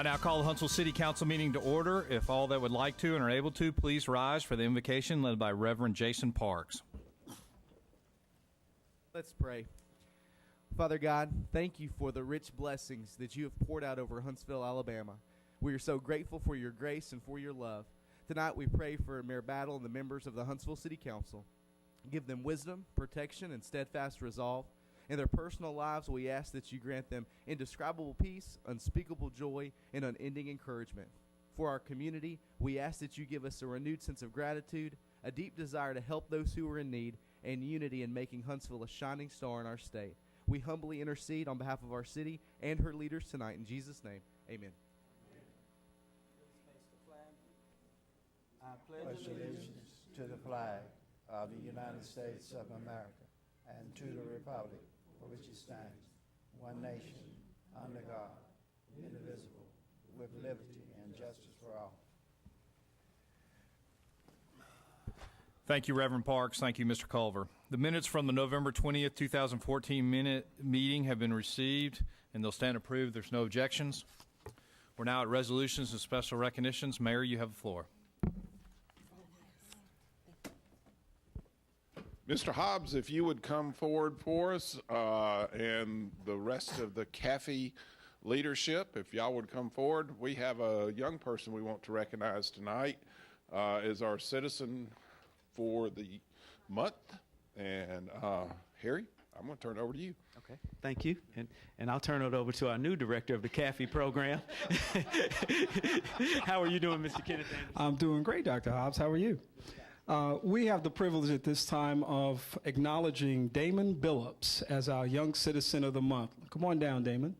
I now call the Huntsville City Council meeting to order. If all that would like to and are able to, please rise for the invocation led by Reverend Jason Parks. Let's pray. Father God, thank you for the rich blessings that you have poured out over Huntsville, Alabama. We are so grateful for your grace and for your love. Tonight we pray for Mayor Battle and the members of the Huntsville City Council. Give them wisdom, protection, and steadfast resolve. In their personal lives, we ask that you grant them indescribable peace, unspeakable joy, and unending encouragement. For our community, we ask that you give us a renewed sense of gratitude, a deep desire to help those who are in need, and unity in making Huntsville a shining star in our state. We humbly intercede on behalf of our city and her leaders tonight. In Jesus' name, amen. I pledge allegiance to the flag of the United States of America and to the republic for which it stands, one nation, under God, indivisible, with liberty and justice for all. Thank you, Reverend Parks. Thank you, Mr. Culver. The minutes from the November 20th, 2014 meeting have been received, and they'll stand approved. There's no objections. We're now at resolutions and special recognitions. Mayor, you have the floor. Mr. Hobbs, if you would come forward for us, and the rest of the CAFY leadership, if y'all would come forward. We have a young person we want to recognize tonight as our citizen for the month. And Harry, I'm going to turn it over to you. Okay, thank you. And I'll turn it over to our new director of the CAFY program. How are you doing, Mr. Kenneth Anderson? I'm doing great, Dr. Hobbs. How are you? We have the privilege at this time of acknowledging Damon Billups as our Young Citizen of the Month. Come on down, Damon.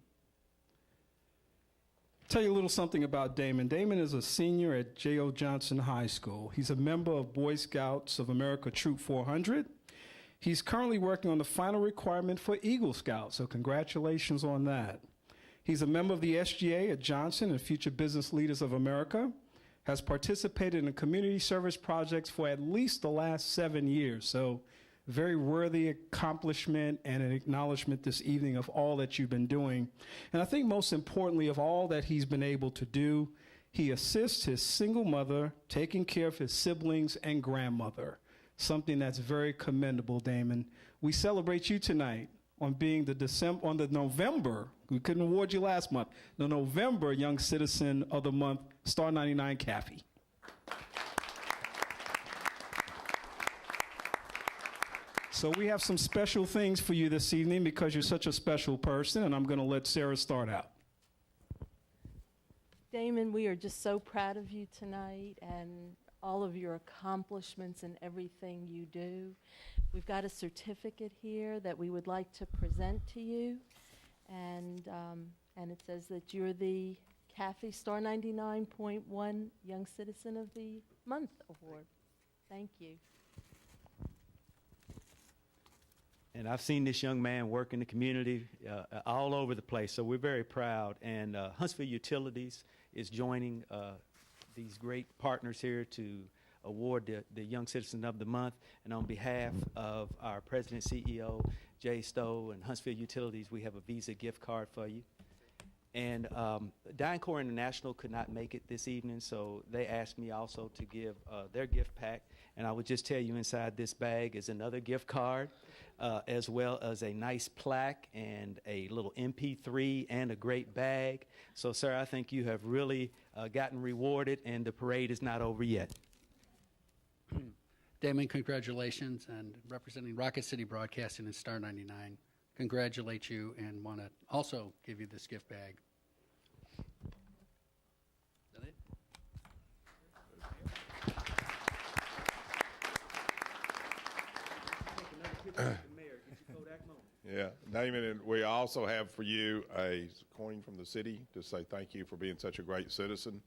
Tell you a little something about Damon. Damon is a senior at J.O. Johnson High School. He's a member of Boy Scouts of America Troop 400. He's currently working on the final requirement for Eagle Scouts, so congratulations on that. He's a member of the SGA at Johnson and Future Business Leaders of America, has participated in community service projects for at least the last 7 years, so very worthy accomplishment and an acknowledgement this evening of all that you've been doing. And I think most importantly of all that he's been able to do, he assists his single mother, taking care of his siblings and grandmother, something that's very commendable, Damon. We celebrate you tonight on being the November, we couldn't award you last month, the November Young Citizen of the Month, Star 99 CAFY. So we have some special things for you this evening because you're such a special person, and I'm going to let Sarah start out. Damon, we are just so proud of you tonight and all of your accomplishments and everything you do. We've got a certificate here that we would like to present to you, and it says that you're the CAFY Star 99.1 Young Citizen of the Month Award. Thank you. And I've seen this young man work in the community all over the place, so we're very proud. And Huntsville Utilities is joining these great partners here to award the Young Citizen of the Month. And on behalf of our President CEO, Jay Stowe, and Huntsville Utilities, we have a Visa gift card for you. And DynCorp International could not make it this evening, so they asked me also to give their gift pack. And I would just tell you inside this bag is another gift card, as well as a nice plaque and a little MP3 and a great bag. So, sir, I think you have really gotten rewarded, and the parade is not over yet. Damon, congratulations, and representing Rocket City Broadcasting and Star 99, congratulate you and want to also give you this gift bag. Is that it? Yeah, Damon, and we also have for you a coin from the city to say thank you for being such a great citizen.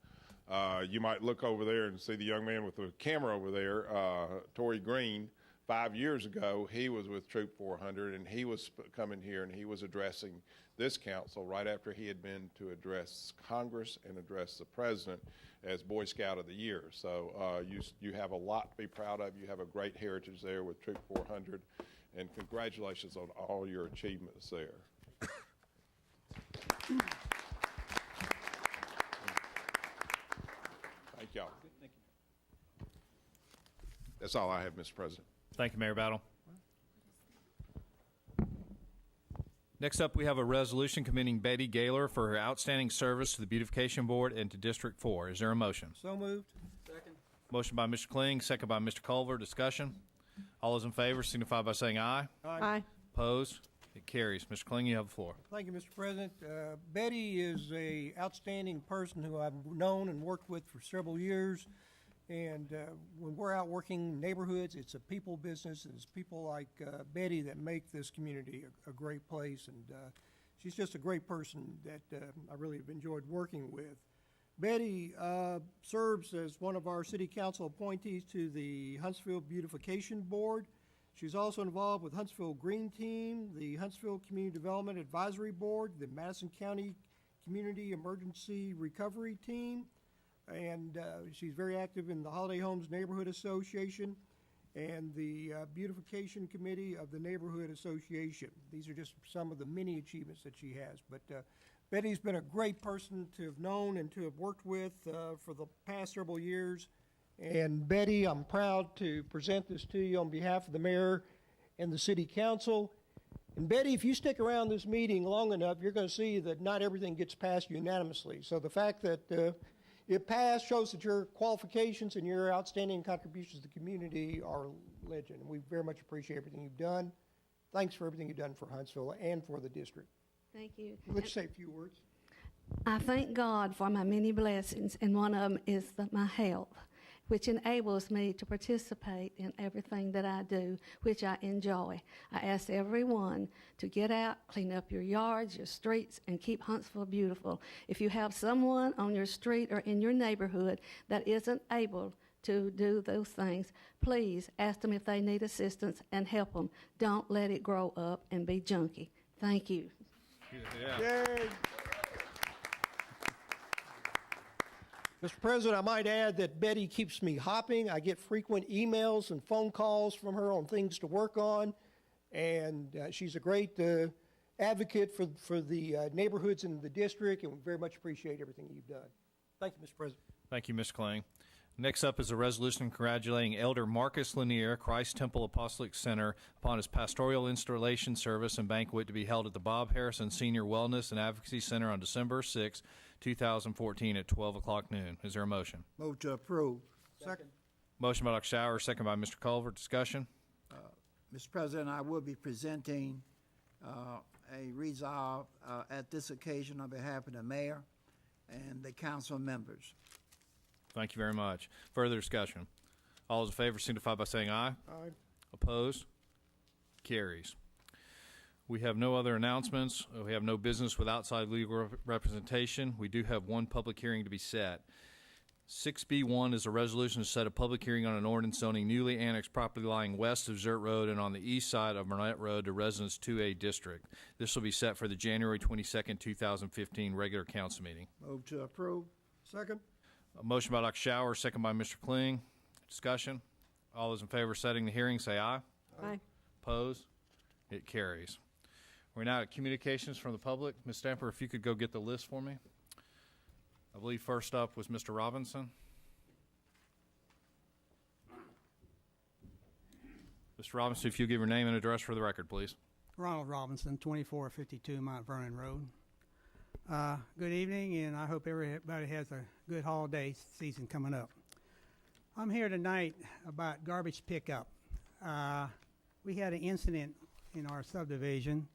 You might look over there and see the young man with the camera over there, Torrey Green. 5 years ago, he was with Troop 400, and he was coming here, and he was addressing this council right after he had been to address Congress and address the president as Boy Scout of the Year. So you have a lot to be proud of. You have a great heritage there with Troop 400, and congratulations on all your achievements there. y'all. That's all I have, Mr. President. Thank you, Mayor Battle. Next up, we have a resolution commending Betty Gaylor for her outstanding service to the Beautification Board and to District 4. Is there a motion? So moved. Motion by Mr. Kling, second by Mr. Culver. Discussion. All those in favor signify by saying aye. Aye. Opposed? It carries. Mr. Kling, you have the floor. Thank you, Mr. President. Betty is a outstanding person who I've known and worked with for several years. And when we're out working neighborhoods, it's a people business. It's people like Betty that make this community a great place. And she's just a great person that I really have enjoyed working with. Betty serves as one of our city council appointees to the Huntsville Beautification Board. She's also involved with Huntsville Green Team, the Huntsville Community Development Advisory Board, the Madison County Community Emergency Recovery Team, and she's very active in the Holiday Homes Neighborhood Association and the Beautification Committee of the Neighborhood Association. These are just some of the many achievements that she has. But Betty's been a great person to have known and to have worked with for the past several years. And Betty, I'm proud to present this to you on behalf of the mayor and the city council. And Betty, if you stick around this meeting long enough, you're going to see that not everything gets passed unanimously. So the fact that it passed shows that your qualifications and your outstanding contributions to the community are legend. And we very much appreciate everything you've done. Thanks for everything you've done for Huntsville and for the district. Thank you. Let's say a few words. I thank God for my many blessings, and one of them is my health, which enables me to participate in everything that I do, which I enjoy. I ask everyone to get out, clean up your yards, your streets, and keep Huntsville beautiful. If you have someone on your street or in your neighborhood that isn't able to do those things, please ask them if they need assistance and help them. Don't let it grow up and be junky. Thank you. Yay. Mr. President, I might add that Betty keeps me hopping. I get frequent emails and phone calls from her on things to work on, and she's a great advocate for the neighborhoods in the district, and we very much appreciate everything you've done. Thank you, Mr. President. Thank you, Mr. Kling. Next up is a resolution congratulating Elder Marcus Lanier, Christ Temple Apostolic Center, upon his Pastoral Installation Service and banquet to be held at the Bob Harrison Senior Wellness and Advocacy Center on December 6, 2014 at 12 o'clock noon. Is there a motion? Move to approve. Second. Motion by Dr. Schauer, second by Mr. Culver. Discussion. Mr. President, I will be presenting a resolve at this occasion on behalf of the mayor and the council members. Thank you very much. Further discussion. All those in favor signify by saying aye. Aye. Opposed? Carries. We have no other announcements. We have no business with outside legal representation. We do have one public hearing to be set. 6B1 is a resolution to set a public hearing on an ordinance zoning newly annexed property lying west of Zert Road and on the east side of Burnett Road to Residence 2A District. This will be set for the January 22nd, 2015 regular council meeting. Move to approve. Second. A motion by Dr. Schauer, second by Mr. Kling. Discussion. All those in favor of setting the hearing say aye. Aye. Opposed? It carries. We're now at communications from the public. Ms. Stamper, if you could go get the list for me. I believe first up was Mr. Robinson. Mr. Robinson, if you give your name and address for the record, please. Ronald Robinson, 2452 Mount Vernon Road. Good evening, and I hope everybody has a good holiday season coming up. I'm here tonight about garbage pickup. We had an incident in our subdivision.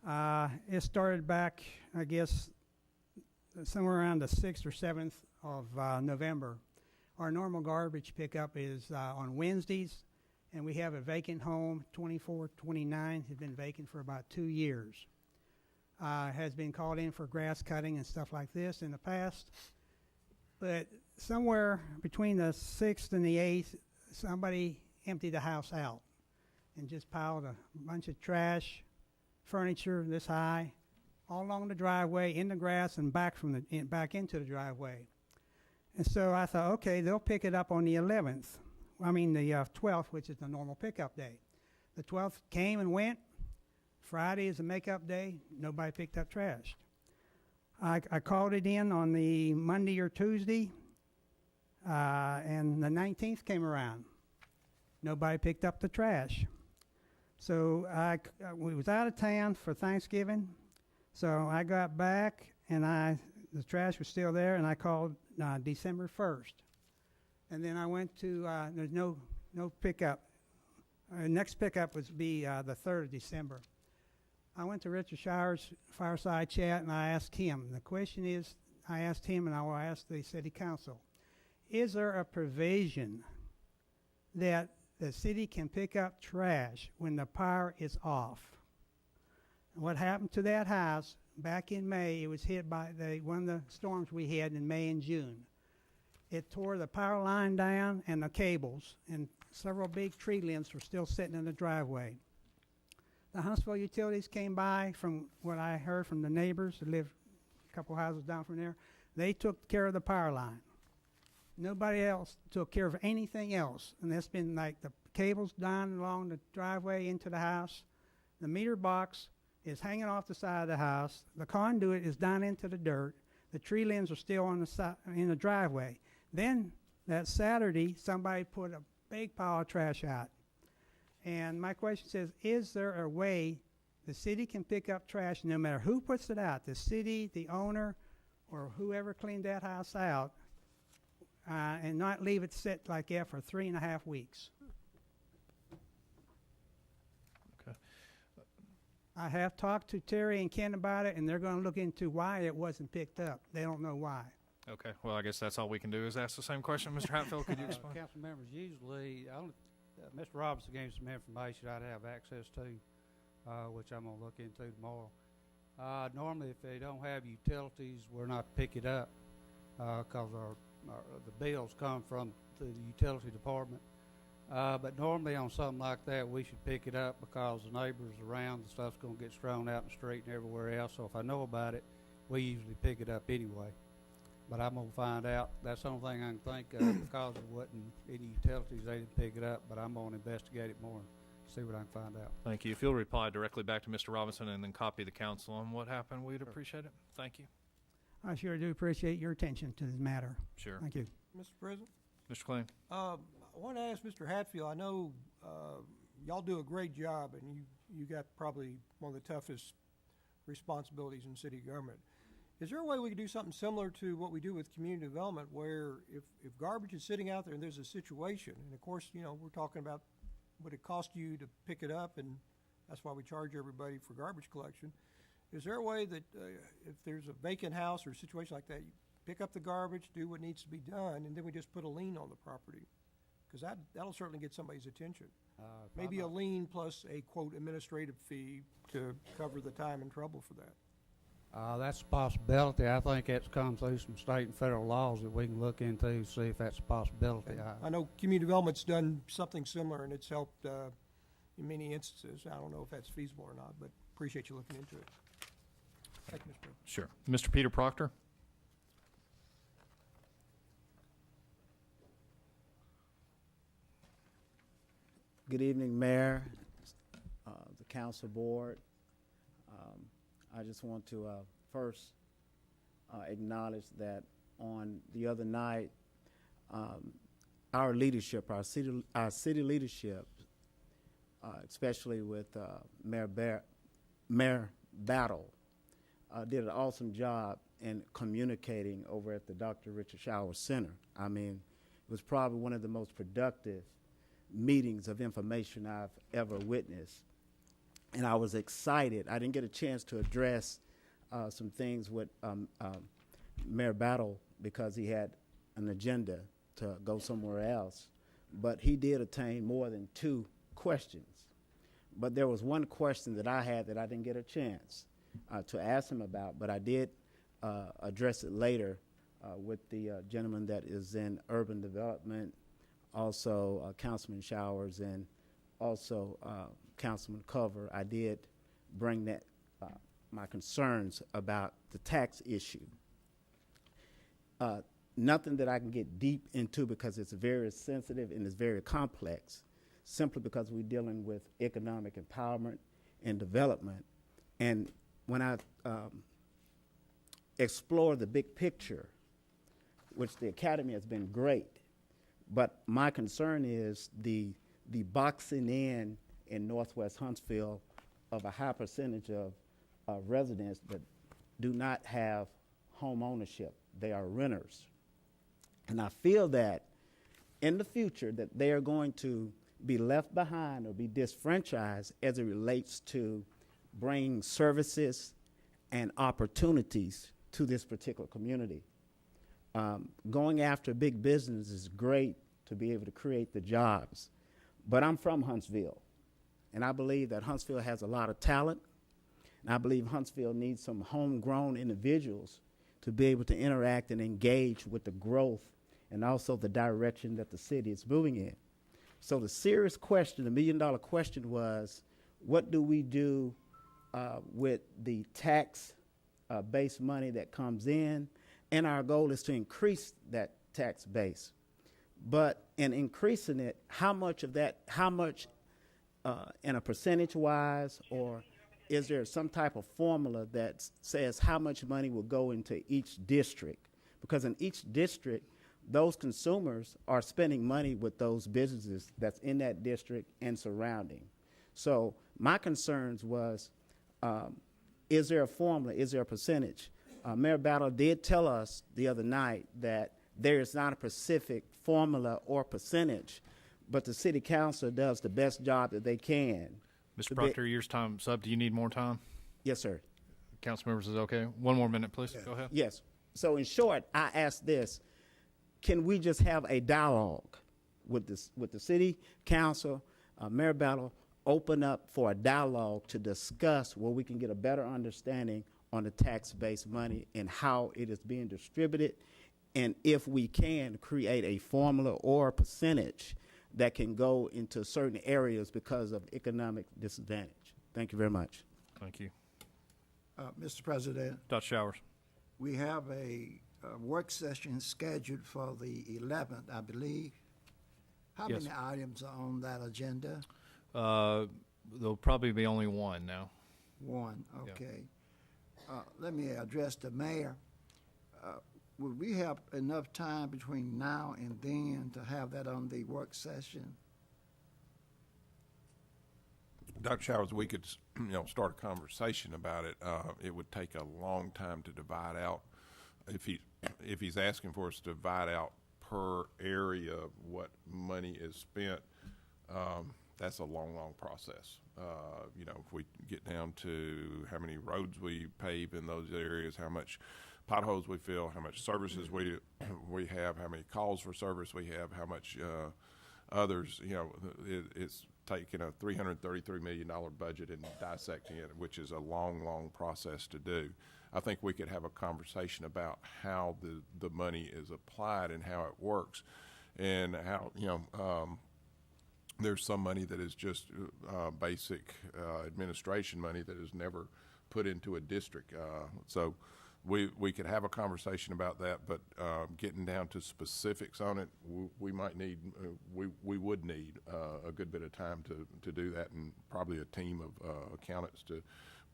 It started back, I guess, somewhere around the 6th or 7th of November. Our normal garbage pickup is on Wednesdays, and we have a vacant home, 2429, has been vacant for about 2 years. Has been called in for grass cutting and stuff like this in the past. But somewhere between the 6th and the 8th, somebody emptied the house out and just piled a bunch of trash, furniture this high, all along the driveway, in the grass, and back into the driveway. And so I thought, okay, they'll pick it up on the 11th. I mean the 12th, which is the normal pickup day. The 12th came and went. Friday is a makeup day. Nobody picked up trash. I called it in on the Monday or Tuesday. And the 19th came around. Nobody picked up the trash. So we was out of town for Thanksgiving. So I got back, and the trash was still there, and I called December 1st. And then I went to, there's no pickup. Next pickup would be the 3rd of December. I went to Richard Shower's fireside chat, and I asked him. The question is, I asked him, and I will ask the city council, is there a provision that the city can pick up trash when the power is off? And what happened to that house back in May, it was hit by one of the storms we had in May and June. It tore the power line down and the cables, and several big tree limbs were still sitting in the driveway. The Huntsville utilities came by, from what I heard from the neighbors that live a couple houses down from there. They took care of the power line. Nobody else took care of anything else. And that's been like the cables down along the driveway into the house. The meter box is hanging off the side of the house. The conduit is down into the dirt. The tree limbs are still on the in the driveway. Then that Saturday, somebody put a big pile of trash out. And my question says, is there a way the city can pick up trash no matter who puts it out, the city, the owner, or whoever cleaned that house out, and not leave it sit like that for 3.5 weeks? Okay. I have talked to Terry and Ken about it, and they're going to look into why it wasn't picked up. They don't know why. Okay, well, I guess that's all we can do is ask the same question. Mr. Hatfield, could you explain? Council members, usually, Mr. Robinson gave some information I'd have access to, which I'm going to look into tomorrow. Normally, if they don't have utilities, we're not to pick it up because the bills come from the utility department. But normally on something like that, we should pick it up because the neighbors around, the stuff's going to get strewn out in the street and everywhere else. So if I know about it, we usually pick it up anyway. But I'm going to find out. That's the only thing I can think of because it wasn't any utilities. They didn't pick it up, but I'm going to investigate it more and see what I can find out. Thank you. If you'll reply directly back to Mr. Robinson and then copy the council on what happened, we'd appreciate it. Thank you. I sure do appreciate your attention to this matter. Sure. Thank you. Mr. President? Mr. Kling. I want to ask Mr. Hatfield, I know y'all do a great job, and you got probably one of the toughest responsibilities in city government. Is there a way we could do something similar to what we do with community development, where if garbage is sitting out there and there's a situation, and of course, you know, we're talking about what it costs you to pick it up, and that's why we charge everybody for garbage collection. Is there a way that if there's a vacant house or a situation like that, you pick up the garbage, do what needs to be done, and then we just put a lien on the property? Because that'll certainly get somebody's attention. Maybe a lien plus a, quote, administrative fee to cover the time and trouble for that. That's a possibility. I think it's come through some state and federal laws that we can look into, see if that's a possibility. I know community development's done something similar, and it's helped in many instances. I don't know if that's feasible or not, but appreciate you looking into it. Thank you, Mr. President. Sure. Mr. Peter Proctor. Good evening, Mayor, the Council Board. I just want to first acknowledge that on the other night, our leadership, our city leadership, especially with Mayor Battle, did an awesome job in communicating over at the Dr. Richard Shower Center. I mean, it was probably one of the most productive meetings of information I've ever witnessed. And I was excited. I didn't get a chance to address some things with Mayor Battle because he had an agenda to go somewhere else. But he did attain more than 2 questions. But there was one question that I had that I didn't get a chance to ask him about, but I did address it later with the gentleman that is in urban development, also Councilman Showers, and also Councilman Culver. I did bring that my concerns about the tax issue. Nothing that I can get deep into because it's very sensitive and it's very complex, simply because we're dealing with economic empowerment and development. And when I explore the big picture, which the academy has been great. But my concern is the boxing in Northwest Huntsville of a high percentage of residents that do not have home ownership. They are renters. And I feel that in the future that they are going to be left behind or be disfranchised as it relates to bringing services and opportunities to this particular community. Going after big business is great to be able to create the jobs, but I'm from Huntsville, and I believe that Huntsville has a lot of talent, and I believe Huntsville needs some homegrown individuals to be able to interact and engage with the growth and also the direction that the city is moving in. So the serious question, the million-dollar question was, what do we do with the tax-based money that comes in? And our goal is to increase that tax base. But in increasing it, how much in a percentage-wise, or is there some type of formula that says how much money will go into each district? Because in each district, those consumers are spending money with those businesses that's in that district and surrounding. So my concerns was, is there a formula? Is there a percentage? Mayor Battle did tell us the other night that there is not a specific formula or percentage, but the city council does the best job that they can. Mr. Proctor, your time's up. Do you need more time? Yes, sir. Council members, is it okay? One more minute, please. Go ahead. Yes. So in short, I asked this, can we just have a dialogue with the city council, Mayor Battle, open up for a dialogue to discuss where we can get a better understanding on the tax-based money and how it is being distributed, and if we can create a formula or a percentage that can go into certain areas because of economic disadvantage. Thank you very much. Thank you. Mr. President, Dr. Showers. we have a work session scheduled for the 11th, I believe. How Yes. many items are on that agenda? There'll probably be only one now. One, okay. Let me address the mayor. Would we have enough time between now and then to have that on the work session? Dr. Showers, we could, start a conversation about it. It would take a long time to divide out. If he's asking for us to divide out per area what money is spent, that's a long process. If we get down to how many roads we pave in those areas, how much potholes we fill, how much services we have, how many calls for service we have, how much others, it's taking a $333 million budget and dissecting it, which is a long process to do. I think we could have a conversation about how the money is applied and how it works, and how, there's some money that is just basic administration money that is never put into a district. So we could have a conversation about that, but getting down to specifics on it, we would need a good bit of time to do that, and probably a team of accountants to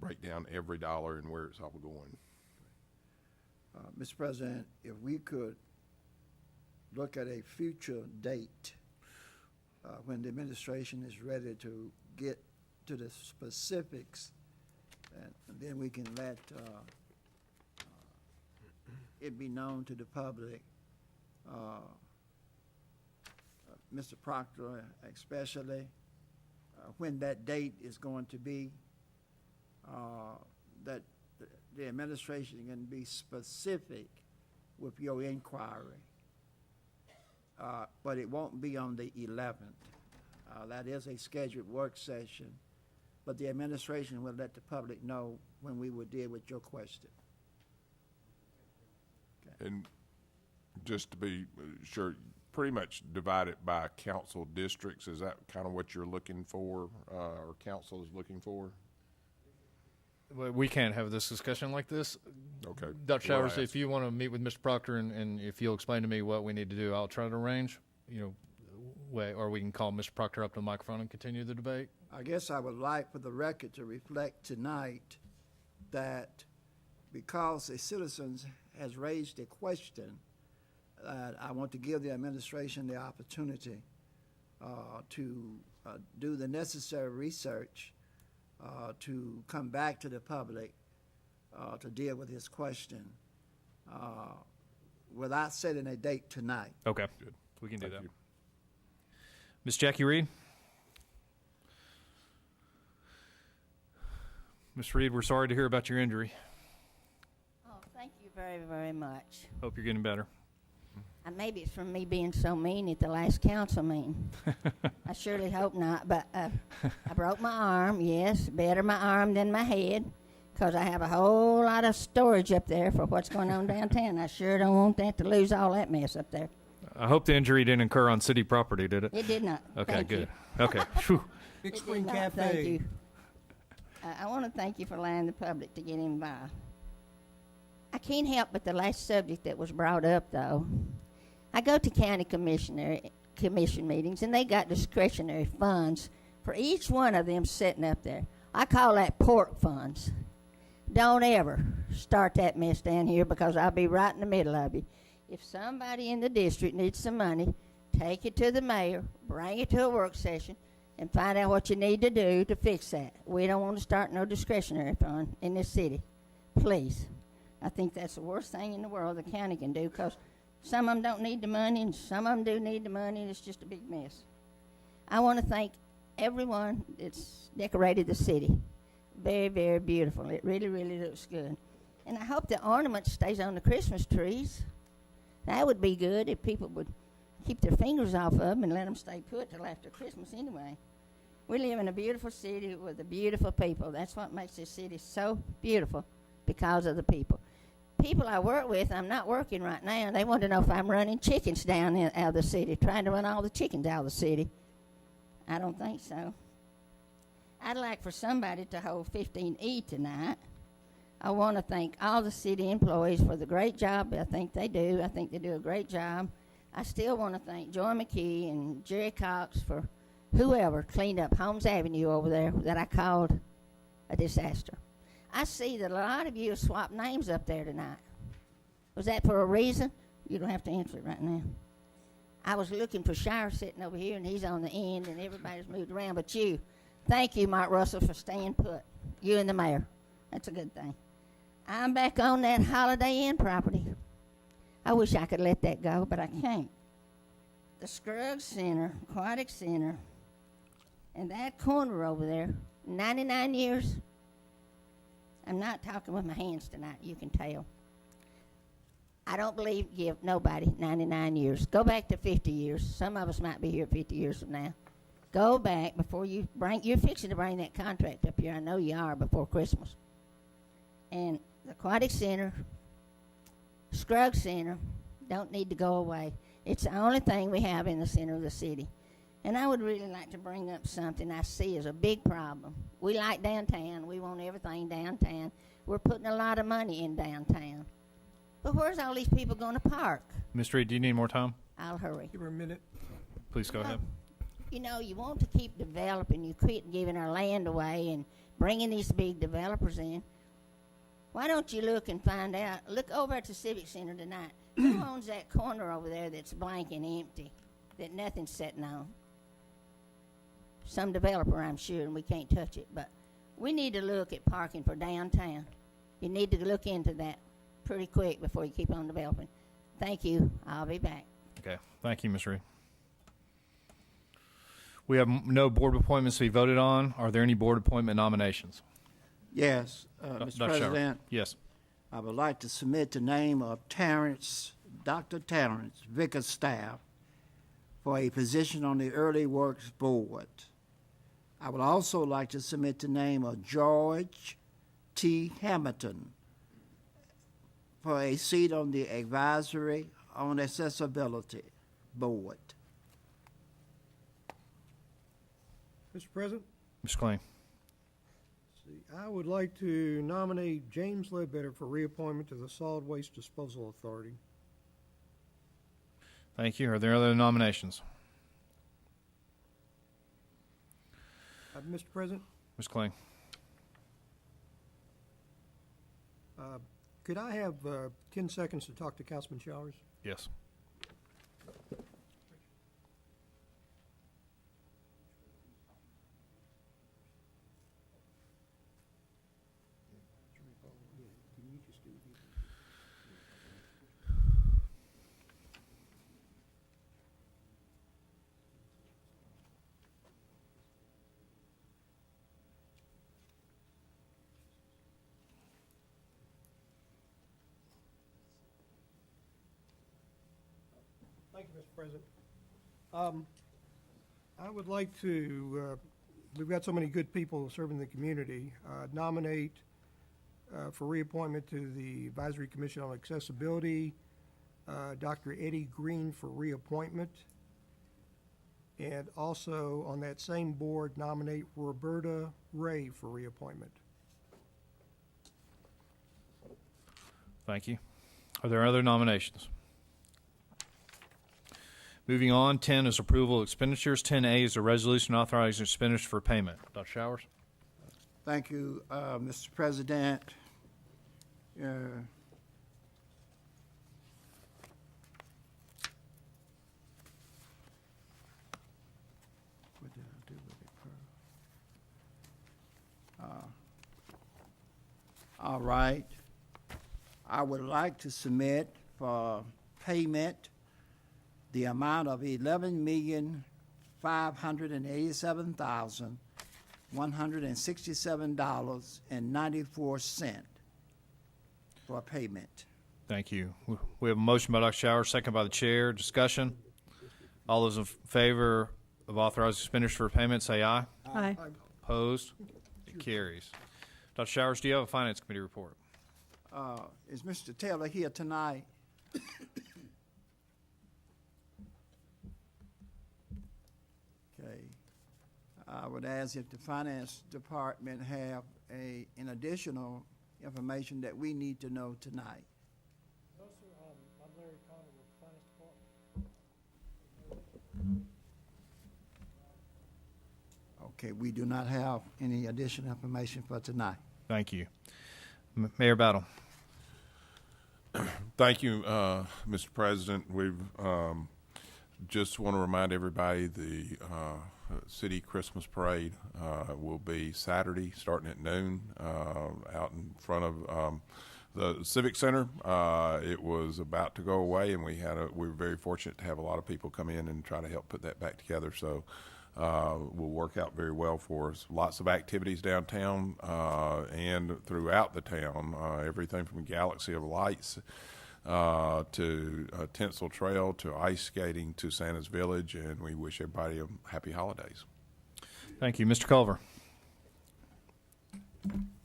break down every dollar and where it's all going. Mr. President, if we could look at a future date when the administration is ready to get to the specifics, and then we can let it be known to the public, Mr. Proctor especially, when that date is going to be, that the administration can be specific with your inquiry. But it won't be on the 11th. That is a scheduled work session, but the administration will let the public know when we will deal with your question. Okay. And just to be sure, pretty much divide it by council districts. Is that kind of what you're looking for, or council is looking for? We can't have this discussion like this. Okay. Dr. Showers, if you want to meet with Mr. Proctor and if you'll explain to me what we need to do, I'll try to arrange, or we can call Mr. Proctor up to the microphone and continue the debate. I guess I would like for the record to reflect tonight that because a citizen has raised a question I want to give the administration the opportunity to do the necessary research to come back to the public to deal with this question without setting a date tonight. Okay. Good. We can do Thank that. you. Ms. Jackie Reed? Ms. Reed, we're sorry to hear about your injury. Oh, thank you very, very much. Hope you're getting better. Maybe it's from me being so mean at the last council meeting. I surely hope not, but I broke my arm, yes, better my arm than my head, because I have a whole lot of storage up there for what's going on downtown. I sure don't want that to lose all that mess up there. I hope the injury didn't incur on city property, did it? It did not. Okay, Thank good. you. Okay. Phew. Big It Spring did not. Cafe. Thank you. I want to thank you for allowing the public to get involved. I can't help but the last subject that was brought up, though. I go to county commission meetings, and they got discretionary funds for each one of them sitting up there. I call that pork funds. Don't ever start that mess down here, because I'll be right in the middle of you. If somebody in the district needs some money, take it to the mayor, bring it to a work session, and find out what you need to do to fix that. We don't want to start no discretionary fund in this city. Please. I think that's the worst thing in the world the county can do, because some of them don't need the money, and some of them do need the money, and it's just a big mess. I want to thank everyone that's decorated the city. Very, very beautiful. It really, really looks good. And I hope the ornament stays on the Christmas trees. That would be good if people would keep their fingers off of them and let them stay put till after Christmas anyway. We live in a beautiful city with the beautiful people. That's what makes this city so beautiful, because of the people. People I work with, I'm not working right now. They want to know if I'm running chickens down out of the city, trying to run all the chickens out of the city. I don't think so. I'd like for somebody to hold 15E tonight. I want to thank all the city employees for the great job I think they do. I think they do a great job. I still want to thank Joy McKee and Jerry Cox for whoever cleaned up Holmes Avenue over there that I called a disaster. I see that a lot of you have swapped names up there tonight. Was that for a reason? You don't have to answer it right now. I was looking for Shire sitting over here, and he's on the end, and everybody's moved around but you. Thank you, Mark Russell, for staying put. You and the mayor. That's a good thing. I'm back on that Holiday Inn property. I wish I could let that go, but I can't. The Scruggs Center, Aquatic Center, and that corner over there, 99 years. I'm not talking with my hands tonight, you can tell. I don't believe give nobody 99 years. Go back to 50 years. Some of us might be here 50 years from now. Go back before you you're fixing to bring that contract up here. I know you are, before Christmas. And the Aquatic Center, Scruggs Center, don't need to go away. It's the only thing we have in the center of the city. And I would really like to bring up something I see as a big problem. We like downtown. We want everything downtown. We're putting a lot of money in downtown. But where's all these people going to park? Ms. Reed, do you need more time? I'll hurry. Give her a minute. Please go ahead. You know, you want to keep developing. You quit giving our land away and bringing these big developers in. Why don't you look and find out? Look over at the Civic Center tonight. Who owns that corner over there that's blank and empty, that nothing's sitting on? Some developer, I'm sure, and we can't touch it. But we need to look at parking for downtown. You need to look into that pretty quick before you keep on developing. Thank you. I'll be back. Okay. Thank you, Ms. Reed. We have no board appointments to be voted on. Are there any board appointment nominations? Yes, Dr. Mr. Shower. President, Yes. I would like to submit the name of Dr. Terrence Vickerstaff for a position on the Early Works Board. I would also like to submit the name of George T. Hamilton for a seat on the Advisory on Accessibility Board. Mr. President, Mr. Kling. I would like to nominate James Ledbetter for reappointment to the Solid Waste Disposal Authority. Thank you. Are there other nominations? Mr. President, Ms. Kling. could I have 10 seconds to talk to Councilman Showers? Yes. President. I would like to, we've got so many good people serving the community, nominate for reappointment to the Advisory Commission on Accessibility, Dr. Eddie Green for reappointment. And also on that same board, nominate Roberta Ray for reappointment. Thank you. Are there other nominations? Moving on, 10 is approval of expenditures. 10A is a resolution authorizing expenditures for payment. Dr. Showers? Thank you, Mr. President. What did I do with it? All right. I would like to submit for payment the amount of $11,587,167.94 for payment. Thank you. We have a motion by Dr. Showers, second by the chair. Discussion. All those in favor of authorizing expenditures for payment, say aye. Aye. Opposed? It carries. Dr. Showers, do you have a Finance Committee report? Is Mr. Taylor here tonight? Okay. I would ask if the Finance Department have an additional information that we need to know tonight. No, sir. I'm Larry Connor with the Finance Department. Okay, we do not have any additional information for tonight. Thank you. Mayor Battle. Thank you, Mr. President. We've just want to remind everybody the city Christmas parade will be Saturday starting at noon out in front of the Civic Center. It was about to go away, and we were very fortunate to have a lot of people come in and try to help put that back together. So will work out very well for us. Lots of activities downtown and throughout the town, everything from Galaxy of Lights to Tinsel Trail to ice skating to Santa's Village, and we wish everybody a happy holidays. Thank you. Mr. Culver.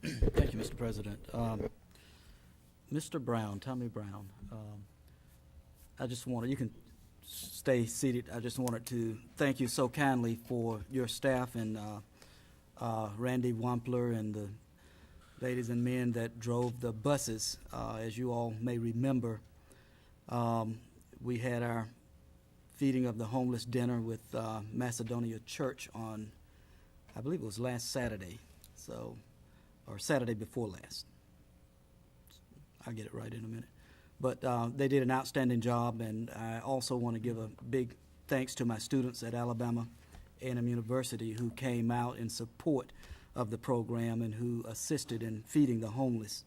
Thank you, Mr. President. Mr. Brown, Tommy Brown, I just wanted, you can stay seated. I just wanted to thank you so kindly for your staff and Randy Wampler and the ladies and men that drove the buses. As you all may remember, we had our feeding of the homeless dinner with Macedonia Church on, I believe it was last Saturday, or Saturday before last. I'll get it right in a minute. But they did an outstanding job, and I also want to give a big thanks to my students at Alabama A&M University who came out in support of the program and who assisted in feeding the homeless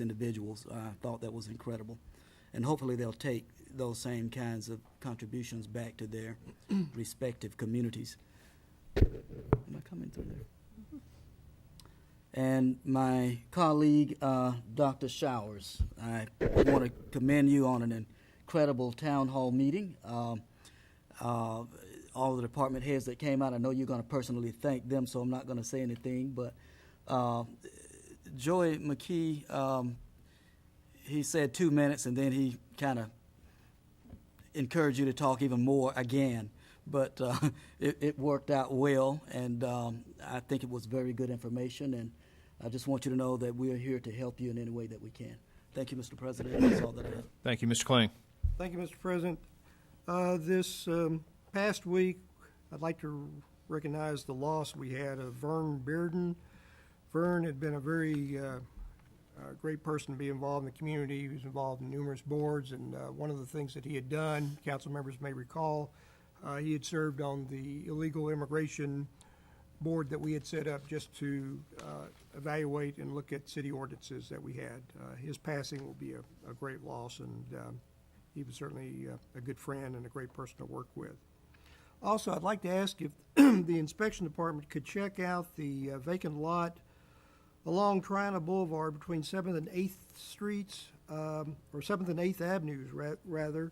individuals. I thought that was incredible. And hopefully they'll take those same kinds of contributions back to their respective communities. Am I coming through there? And my colleague, Dr. Showers, I want to commend you on an incredible town hall meeting. All the department heads that came out, I know you're going to personally thank them, so I'm not going to say anything. But Joey McKee, he said 2 minutes, and then he kind of encouraged you to talk even more again. But it worked out well, and I think it was very good information, and I just want you to know that we are here to help you in any way that we can. Thank you, Mr. President. That's all that I have. Thank you, Mr. Kling. Thank you, Mr. President. This past week, I'd like to recognize the loss we had of Vern Bearden. Vern had been a very great person to be involved in the community. He was involved in numerous boards, and one of the things that he had done, council members may recall, he had served on the illegal immigration board that we had set up just to evaluate and look at city ordinances that we had. His passing will be a great loss, and he was certainly a good friend and a great person to work with. Also, I'd like to ask if the inspection department could check out the vacant lot along Triana Boulevard between 7th and 8th Streets, or 7th and 8th Avenues, rather.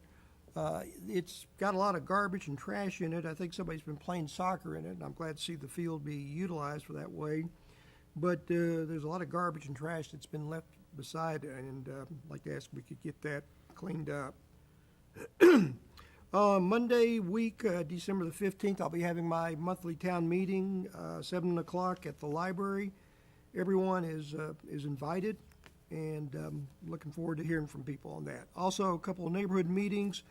It's got a lot of garbage and trash in it. I think somebody's been playing soccer in it, and I'm glad to see the field be utilized for that way. But there's a lot of garbage and trash that's been left beside, and I'd like to ask if we could get that cleaned up. Monday week, December the 15th, I'll be having my monthly town meeting, 7 o'clock at the library. Everyone is invited, and looking forward to hearing from people on that. Also, a couple of neighborhood meetings.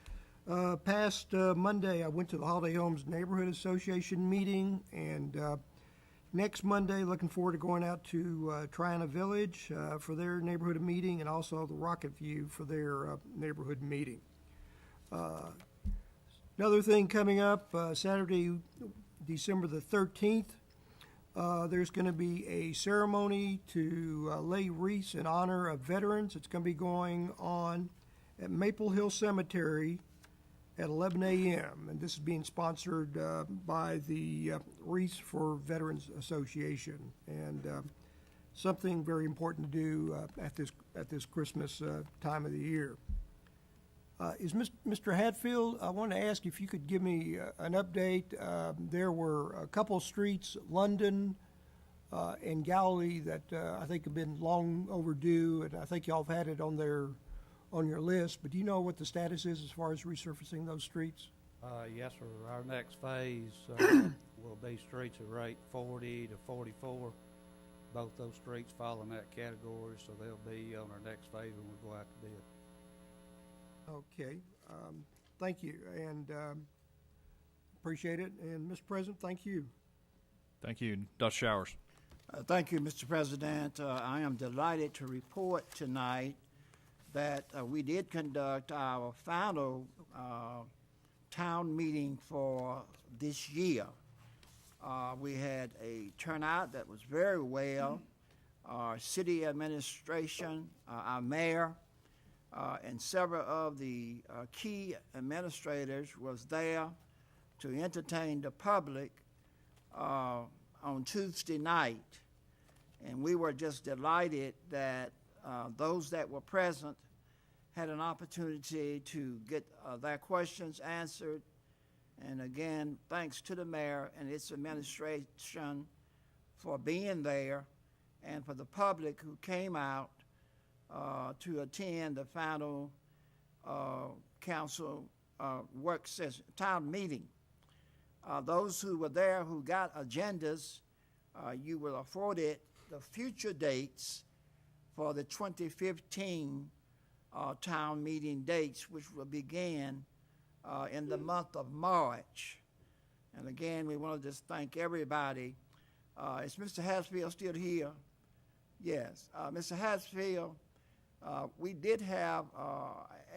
Past Monday, I went to the Holiday Homes Neighborhood Association meeting, and next Monday, looking forward to going out to Triana Village for their neighborhood meeting, and also the Rocket View for their neighborhood meeting. Another thing coming up, Saturday, December the 13th, there's going to be a ceremony to lay wreaths in honor of veterans. It's going to be going on at Maple Hill Cemetery at 11 a.m. And this is being sponsored by the Wreaths for Veterans Association, and something very important to do at this Christmas time of the year. Is Mr. Hatfield, I want to ask if you could give me an update. There were a couple of streets, London and Galilee, that I think have been long overdue, and I think y'all have had it on your list. But do you know what the status is as far as resurfacing those streets? Yes, sir. Our next phase will be streets at rate 40 to 44. Both those streets fall in that category, so they'll be on our next phase when we go out to bid. Okay, thank you, and appreciate it. And Mr. President, thank you. Thank you. Dr. Showers. Thank you, Mr. President. I am delighted to report tonight that we did conduct our final town meeting for this year. We had a turnout that was very well. Our city administration, our mayor, and several of the key administrators was there to entertain the public on Tuesday night. And we were just delighted that those that were present had an opportunity to get their questions answered. And again, thanks to the mayor and its administration for being there, and for the public who came out to attend the final council work session, town meeting. Those who were there who got agendas, you were afforded the future dates for the 2015 town meeting dates, which will begin in the month of March. And again, we want to just thank everybody. Is Mr. Hatfield still here? Yes. Mr. Hatfield, we did have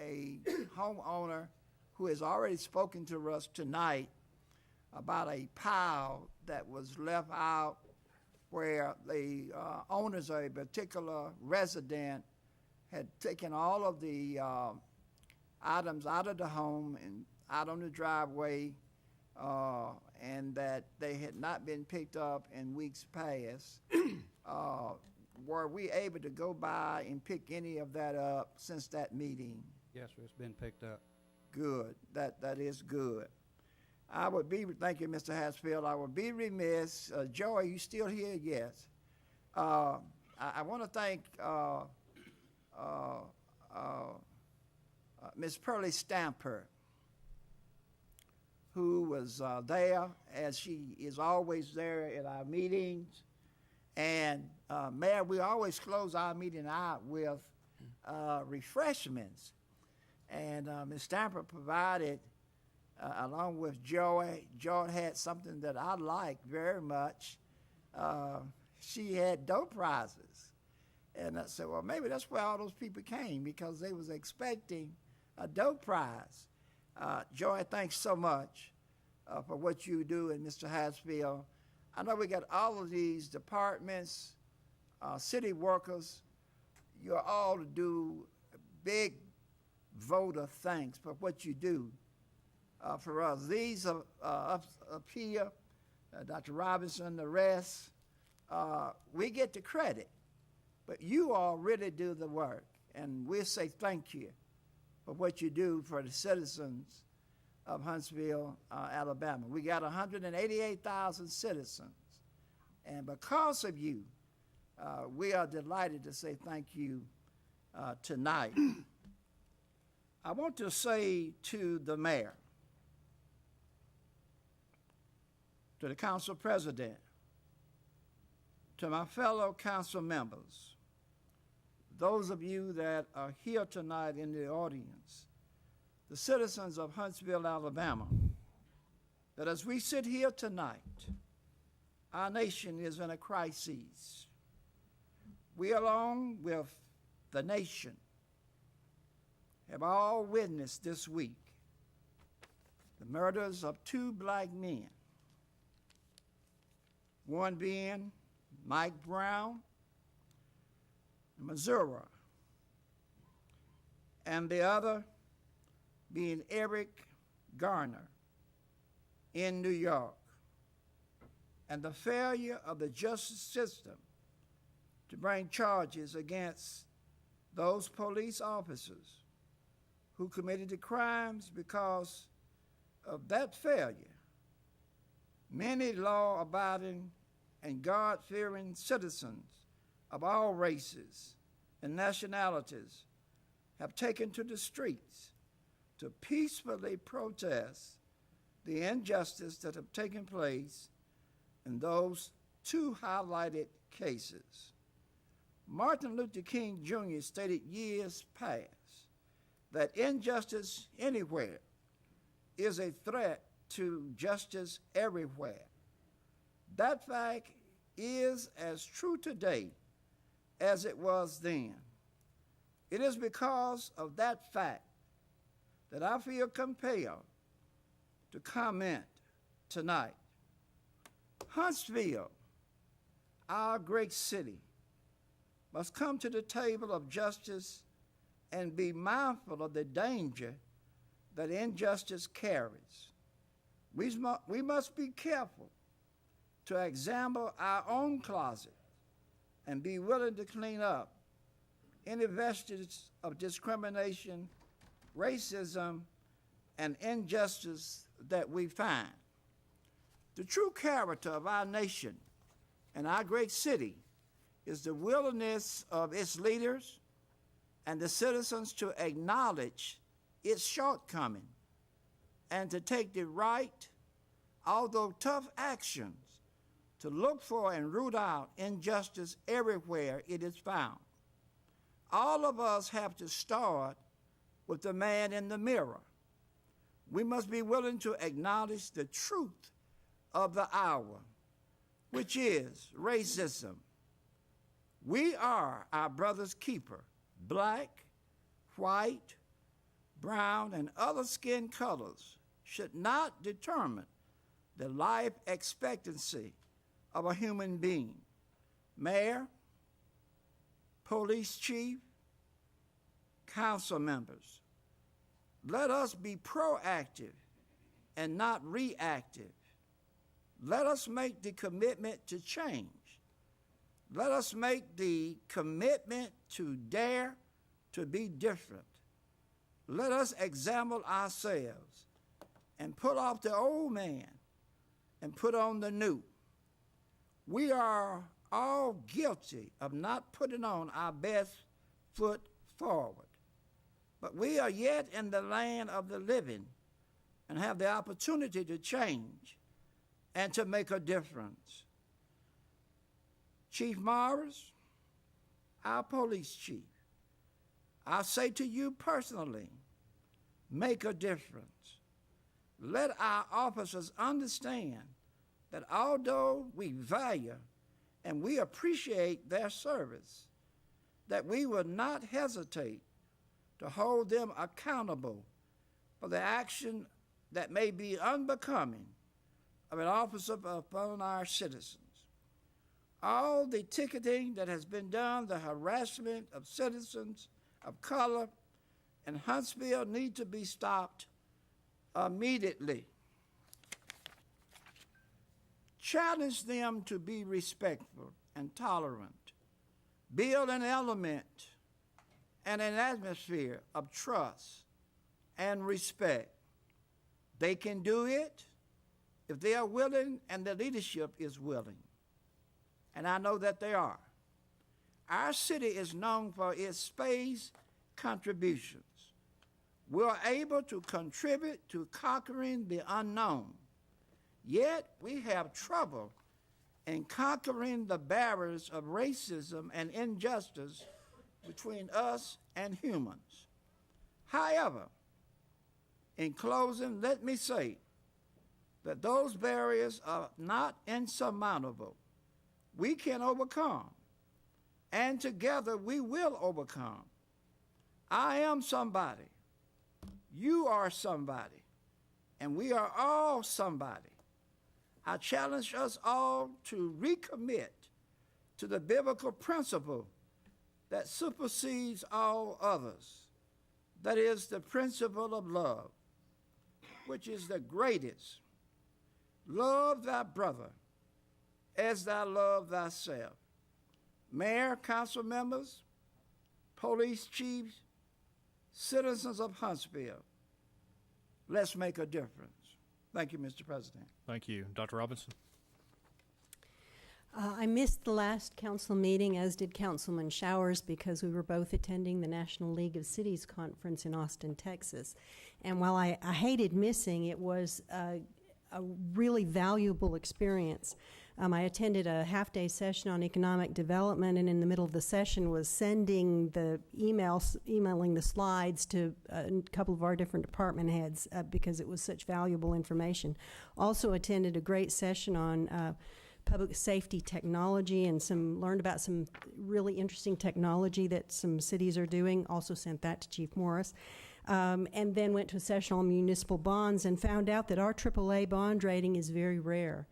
a homeowner who has already spoken to us tonight about a pile that was left out where the owners of a particular resident had taken all of the items out of the home and out on the driveway, and that they had not been picked up in weeks past. Were we able to go by and pick any of that up since that meeting? Yes, sir, it's been picked up. Good. That is good. I would be, thank you, Mr. Hatfield. I would be remiss. Joe, are you still here? Yes. I want to thank Ms. Pearlie Stamper, who was there, as she is always there at our meetings. And Mayor, we always close our meeting out with refreshments. And Ms. Stamper provided, along with Joy. Joy had something that I liked very much. She had dough prizes. And I said, well, maybe that's where all those people came, because they was expecting a dough prize. Joy, thanks so much for what you do, and Mr. Hatfield. I know we got all of these departments, city workers. You're all to do a big vote of thanks for what you do for us. These are up here, Dr. Robinson, the rest, we get the credit, but you all really do the work, and we'll say thank you for what you do for the citizens of Huntsville, Alabama. We got 188,000 citizens, and because of you, we are delighted to say thank you tonight. I want to say to the mayor, to the council president, to my fellow council members, those of you that are here tonight in the audience, the citizens of Huntsville, Alabama, that as we sit here tonight, our nation is in a crisis. We, along with the nation, have all witnessed this week the murders of two black men, one being Mike Brown in Missouri, and the other being Eric Garner in New York, and the failure of the justice system to bring charges against those police officers who committed the crimes. Because of that failure, many law-abiding and God-fearing citizens of all races and nationalities have taken to the streets to peacefully protest the injustice that have taken place in those two highlighted cases. Martin Luther King Jr. stated years past that injustice anywhere is a threat to justice everywhere. That fact is as true today as it was then. It is because of that fact that I feel compelled to comment tonight. Huntsville, our great city, must come to the table of justice and be mindful of the danger that injustice carries. We must be careful to examine our own closet and be willing to clean up any vestiges of discrimination, racism, and injustice that we find. The true character of our nation and our great city is the willingness of its leaders and the citizens to acknowledge its shortcoming and to take the right, although tough, actions to look for and root out injustice everywhere it is found. All of us have to start with the man in the mirror. We must be willing to acknowledge the truth of the hour, which is racism. We are our brother's keeper. Black, white, brown, and other skin colors should not determine the life expectancy of a human being. Mayor, police chief, council members, let us be proactive and not reactive. Let us make the commitment to change. Let us make the commitment to dare to be different. Let us examine ourselves and put off the old man and put on the new. We are all guilty of not putting on our best foot forward, but we are yet in the land of the living and have the opportunity to change and to make a difference. Chief Morris, our police chief, I say to you personally, make a difference. Let our officers understand that although we value and we appreciate their service, that we will not hesitate to hold them accountable for the action that may be unbecoming of an officer upon our citizens. All the ticketing that has been done, the harassment of citizens of color in Huntsville need to be stopped immediately. Challenge them to be respectful and tolerant. Build an element and an atmosphere of trust and respect. They can do it if they are willing and the leadership is willing. And I know that they are. Our city is known for its space contributions. We are able to contribute to conquering the unknown. Yet we have trouble in conquering the barriers of racism and injustice between us and humans. However, in closing, let me say that those barriers are not insurmountable. We can overcome, and together we will overcome. I am somebody. You are somebody, and we are all somebody. I challenge us all to recommit to the biblical principle that supersedes all others. That is the principle of love, which is the greatest. Love thy brother as thou love thyself. Mayor, council members, police chiefs, citizens of Huntsville, let's make a difference. Thank you, Mr. President. Thank you. Dr. Robinson? I missed the last council meeting, as did Councilman Showers, because we were both attending the National League of Cities Conference in Austin, Texas. And while I hated missing, it was a really valuable experience. I attended a half-day session on economic development, and in the middle of the session was sending the emailing the slides to a couple of our different department heads because it was such valuable information. Also attended a great session on public safety technology and learned about some really interesting technology that some cities are doing. Also sent that to Chief Morris. And then went to a session on municipal bonds and found out that our AAA bond rating is very rare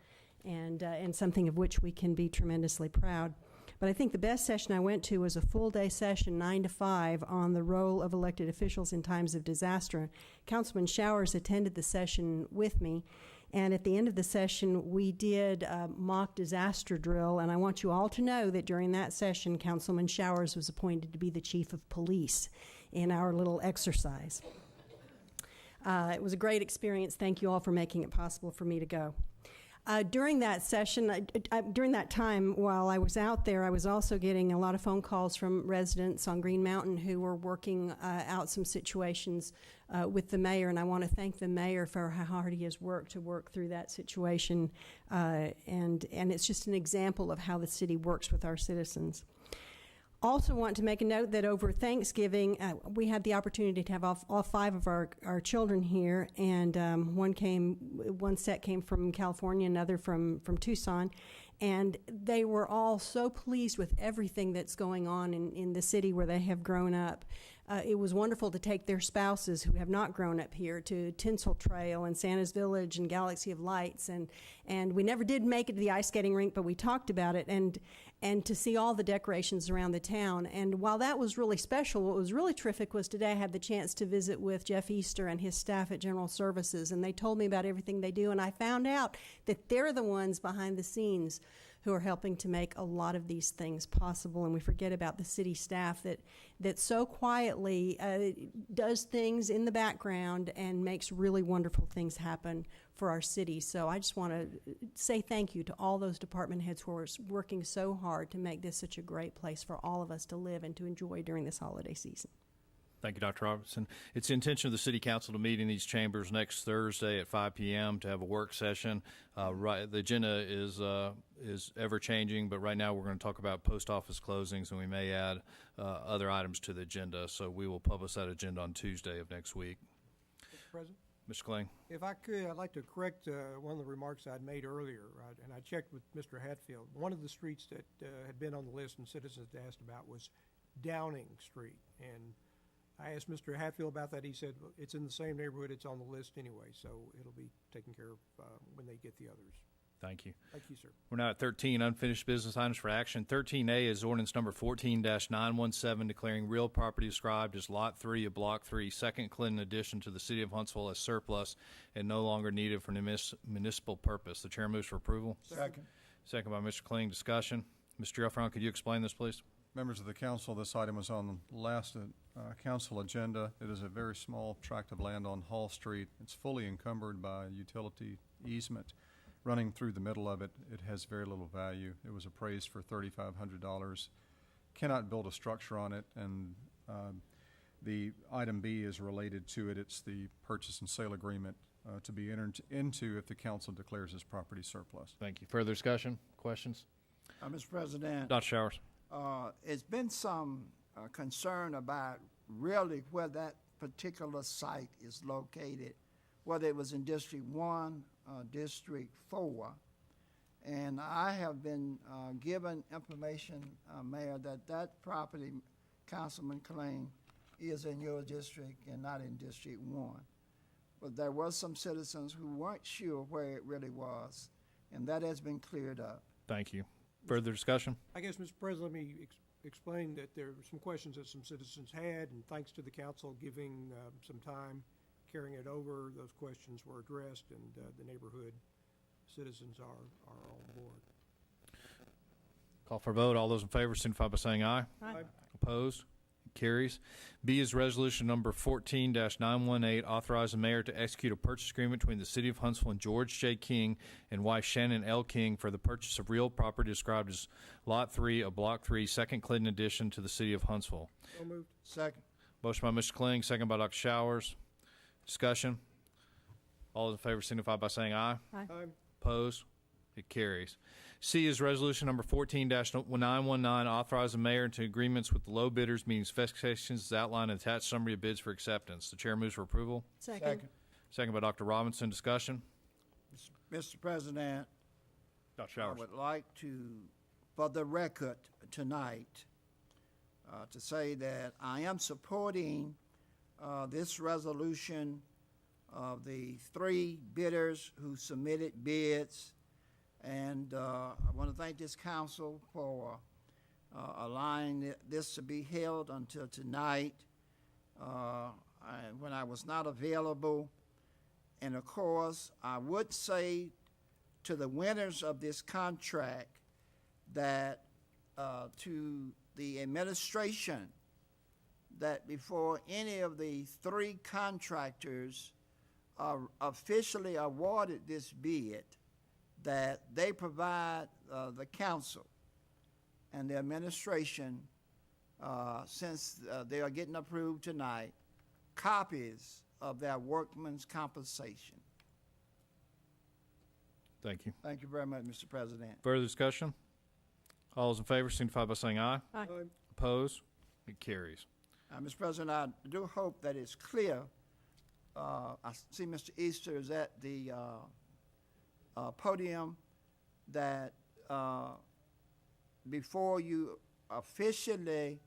and something of which we can be tremendously proud. But I think the best session I went to was a full-day session, 9 to 5, on the role of elected officials in times of disaster. Councilman Showers attended the session with me, and at the end of the session, we did a mock disaster drill, and I want you all to know that during that session, Councilman Showers was appointed to be the chief of police in our little exercise. It was a great experience. Thank you all for making it possible for me to go. During that session, during that time while I was out there, I was also getting a lot of phone calls from residents on Green Mountain who were working out some situations with the mayor, and I want to thank the mayor for how hard he has worked to work through that situation, and it's just an example of how the city works with our citizens. Also want to make a note that over Thanksgiving, we had the opportunity to have all 5 of our children here, and one set came from California, another from Tucson, and they were all so pleased with everything that's going on in the city where they have grown up. It was wonderful to take their spouses who have not grown up here to Tinsel Trail and Santa's Village and Galaxy of Lights, and we never did make it to the ice skating rink, but we talked about it, and to see all the decorations around the town. And while that was really special, what was really terrific was today I had the chance to visit with Jeff Easter and his staff at General Services, and they told me about everything they do, and I found out that they're the ones behind the scenes who are helping to make a lot of these things possible. And we forget about the city staff that so quietly does things in the background and makes really wonderful things happen for our city. So I just want to say thank you to all those department heads who are working so hard to make this such a great place for all of us to live and to enjoy during this holiday season. Thank you, Dr. Robertson. It's the intention of the City Council to meet in these chambers next Thursday at 5 p.m. to have a work session. The agenda is ever-changing, but right now we're going to talk about post office closings, and we may add other items to the agenda. So we will publish that agenda on Tuesday of next week. Mr. President? Mr. Kling. If I could, I'd like to correct one of the remarks I'd made earlier, and I checked with Mr. Hatfield. One of the streets that had been on the list and citizens had asked about was Downing Street, and I asked Mr. Hatfield about that. He said, well, it's in the same neighborhood. It's on the list anyway, so it'll be taken care of when they get the others. Thank you. Thank you, sir. We're now at 13, unfinished business items for action. 13A is ordinance number 14-917, declaring real property described as Lot 3 of Block 3, Second Clinton addition to the City of Huntsville as surplus and no longer needed for municipal purpose. The chair moves for approval. Second. Second by Mr. Kling. Discussion. Mr. Efron, could you explain this, please? Members of the council, this item was on the last council agenda. It is a very small tract of land on Hall Street. It's fully encumbered by utility easement. Running through the middle of it, it has very little value. It was appraised for $3,500. Cannot build a structure on it, and the item B is related to it. It's the purchase and sale agreement to be entered into if the council declares this property surplus. Thank you. Further discussion? Questions? Mr. President. Dr. Showers. It's been some concern about really where that particular site is located, whether it was in District 1 or District 4. And I have been given information, Mayor, that property, Councilman Kling, is in your district and not in District 1. But there was some citizens who weren't sure where it really was, and that has been cleared up. Thank you. Further discussion? I guess, Mr. President, let me explain that there were some questions that some citizens had, and thanks to the council giving some time, carrying it over, those questions were addressed, and the neighborhood citizens are on board. Call for a vote. All those in favor signify by saying aye. Aye. Opposed? Carries. B is resolution number 14-918, authorizing the mayor to execute a purchase agreement between the city of Huntsville and George J. King and wife Shannon L. King for the purchase of real property described as Lot 3 of Block 3, Second Clinton addition to the city of Huntsville. So moved. Second. Motion by Mr. Kling, second by Dr. Showers. Discussion. All those in favor signify by saying aye. Aye. Opposed? It carries. C is resolution number 14-919, authorizing the mayor into agreements with the low bidders, meeting specifications as outlined in attached summary of bids for acceptance. The chair moves for approval. Second. Second by Dr. Robinson. Discussion. Mr. President, Dr. Showers. I would like to, for the record tonight, to say that I am supporting this resolution of the 3 bidders who submitted bids. And I want to thank this council for allowing this to be held until tonight when I was not available. And of course, I would say to the winners of this contract that to the administration, that before any of the 3 contractors are officially awarded this bid, that they provide the council and the administration, since they are getting approved tonight, copies of their workman's compensation. Thank you. Thank you very much, Mr. President. Further discussion? All those in favor signify by saying aye. Aye. Opposed? It carries. Mr. President, I do hope that it's clear. I see Mr. Easter is at the podium, that before you officially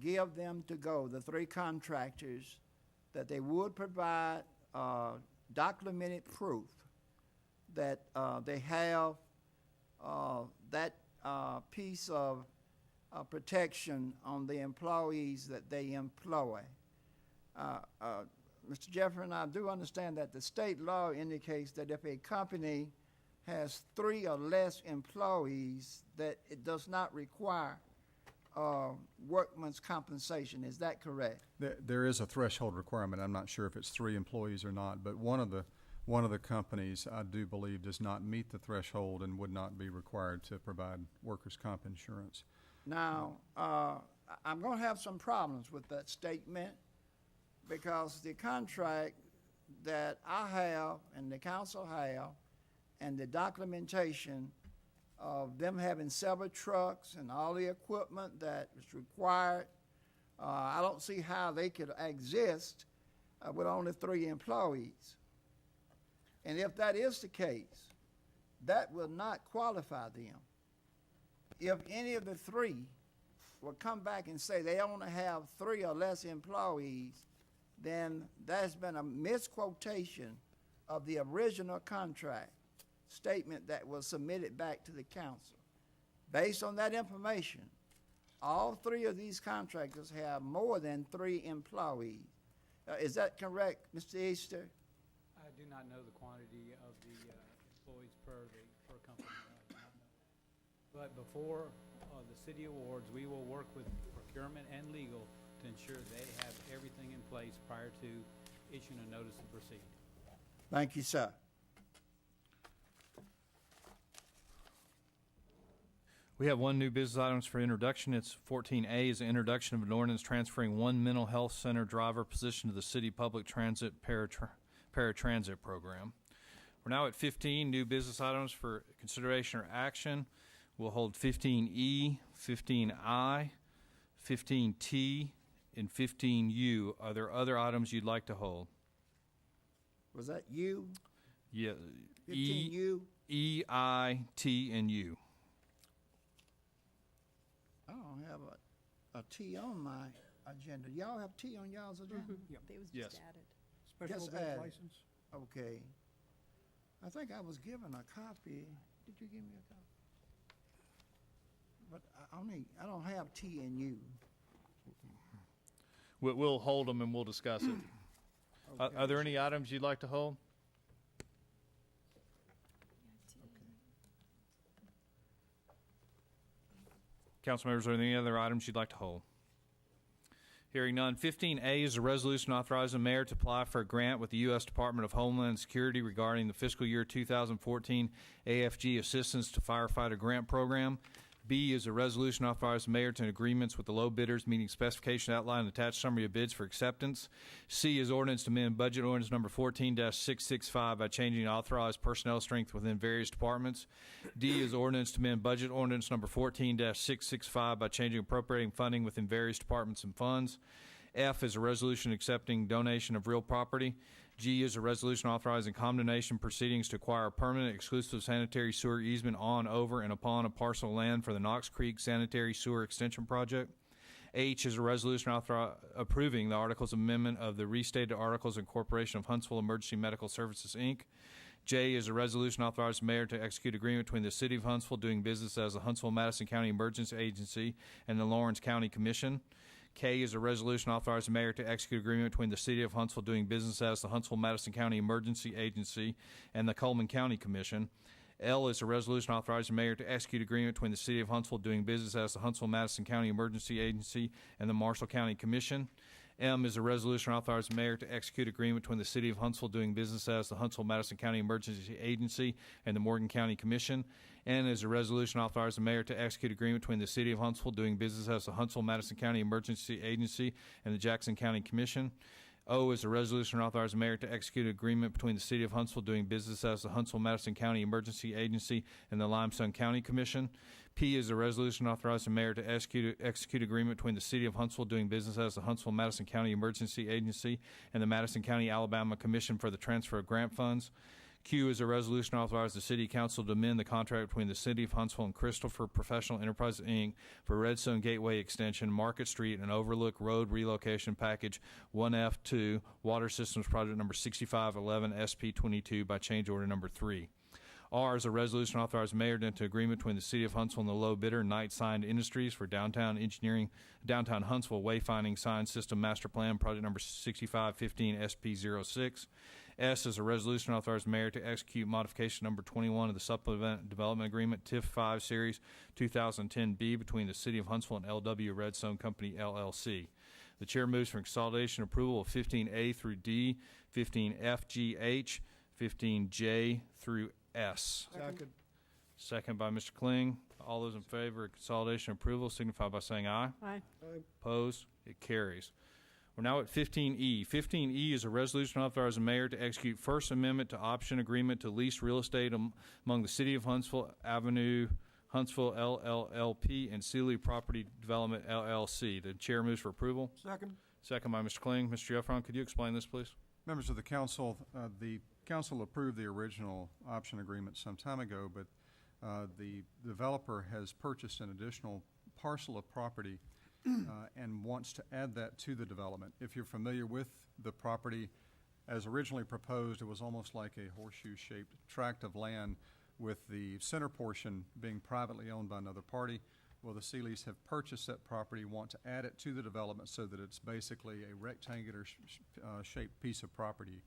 give them to go, the 3 contractors, that they would provide documented proof that they have that piece of protection on the employees that they employ. Mr. Jefferson, I do understand that the state law indicates that if a company has 3 or less employees, that it does not require workman's compensation. Is that correct? There is a threshold requirement. I'm not sure if it's 3 employees or not, but one of the companies, I do believe, does not meet the threshold and would not be required to provide workers' comp insurance. Now, I'm going to have some problems with that statement, because the contract that I have and the council have, and the documentation of them having several trucks and all the equipment that is required, I don't see how they could exist with only 3 employees. And if that is the case, that will not qualify them. If any of the 3 will come back and say they only have 3 or less employees, then there's been a misquotation of the original contract statement that was submitted back to the council. Based on that information, all 3 of these contractors have more than 3 employees. Is that correct, Mr. Easter? I do not know the quantity of the employees per company. I do not know. But before the city awards, we will work with procurement and legal to ensure they have everything in place prior to issuing a notice to proceed. Thank you, sir. We have one new business items for introduction. It's 14A is the introduction of an ordinance transferring one mental health center driver position to the city public transit paratransit program. We're now at 15 new business items for consideration or action. We'll hold 15E, 15I, 15T, and 15U. Are there other items you'd like to hold? Was that you? Yeah. 15U? E, I, T, and U. I don't have a T on my agenda. Y'all have T on y'all's agenda? Yep. It was Yes. just added. Special Just event added. license. Okay. I think I was given a copy. Did you give me a copy? But I don't have T and U. We'll hold them and we'll discuss it. Okay. Are there any items you'd like to hold? Council members, are there any other items you'd like to hold? Hearing none. 15A is a resolution authorizing the mayor to apply for a grant with the U.S. Department of Homeland Security regarding the fiscal year 2014 AFG Assistance to Firefighter Grant Program. B is a resolution authorizing the mayor to agreements with the low bidders meeting specifications outlined and attached summary of bids for acceptance. C is ordinance to amend budget ordinance number 14-665 by changing authorized personnel strength within various departments. D is ordinance to amend budget ordinance number 14-665 by changing appropriating funding within various departments and funds. F is a resolution accepting donation of real property. G is a resolution authorizing condemnation proceedings to acquire a permanent exclusive sanitary sewer easement on, over, and upon a parcel of land for the Knox Creek Sanitary Sewer Extension Project. H is a resolution approving the Articles of Amendment of the Restated Articles of Incorporation of Huntsville Emergency Medical Services, Inc. J is a resolution authorizing the mayor to execute agreement between the City of Huntsville doing business as the Huntsville-Madison County Emergency Agency and the Lawrence County Commission. K is a resolution authorizing the mayor to execute agreement between the City of Huntsville doing business as the Huntsville-Madison County Emergency Agency and the Coleman County Commission. L is a resolution authorizing the mayor to execute agreement between the City of Huntsville doing business as the Huntsville-Madison County Emergency Agency and the Marshall County Commission. M is a resolution authorizing the mayor to execute agreement between the City of Huntsville doing business as the Huntsville-Madison County Emergency Agency and the Morgan County Commission. N is a resolution authorizing the mayor to execute agreement between the City of Huntsville doing business as the Huntsville-Madison County Emergency Agency and the Jackson County Commission. O is a resolution authorizing the mayor to execute agreement between the City of Huntsville doing business as the Huntsville-Madison County Emergency Agency and the Limestone County Commission. P is a resolution authorizing the mayor to execute agreement between the City of Huntsville doing business as the Huntsville-Madison County Emergency Agency and the Madison County, Alabama Commission for the transfer of grant funds. Q is a resolution authorizing the City Council to amend the contract between the City of Huntsville and Christopher Professional Enterprises, Inc. for Redstone Gateway Extension, Market Street, and Overlook Road Relocation Package 1F2, Water Systems Project number 6511 SP22 by change order number 3. R is a resolution authorizing the mayor to enter agreement between the City of Huntsville and the low bidder, Night Sign Industries, for downtown Huntsville Wayfinding Sign System Master Plan, project number 6515 SP06. S is a resolution authorizing the mayor to execute modification number 21 of the Supplemental Development Agreement, TIF 5 Series 2010B, between the City of Huntsville and LW Redstone Company, LLC. The chair moves for consolidation approval of 15A through D, 15F, G, H, 15J through S. Second. Second by Mr. Kling. All those in favor of consolidation approval signify by saying aye. Aye. Opposed? It carries. We're now at 15E. 15E is a resolution authorizing the mayor to execute First Amendment to option agreement to lease real estate among the City of Huntsville Avenue, Huntsville LLLP, and Sealy Property Development LLC. The chair moves for approval. Second. Second by Mr. Kling. Mr. Jeffron, could you explain this, please? Members of the council approved the original option agreement some time ago, but the developer has purchased an additional parcel of property and wants to add that to the development. If you're familiar with the property, as originally proposed, it was almost like a horseshoe-shaped tract of land with the center portion being privately owned by another party. Well, the Seelys have purchased that property, want to add it to the development so that it's basically a rectangular shaped piece of property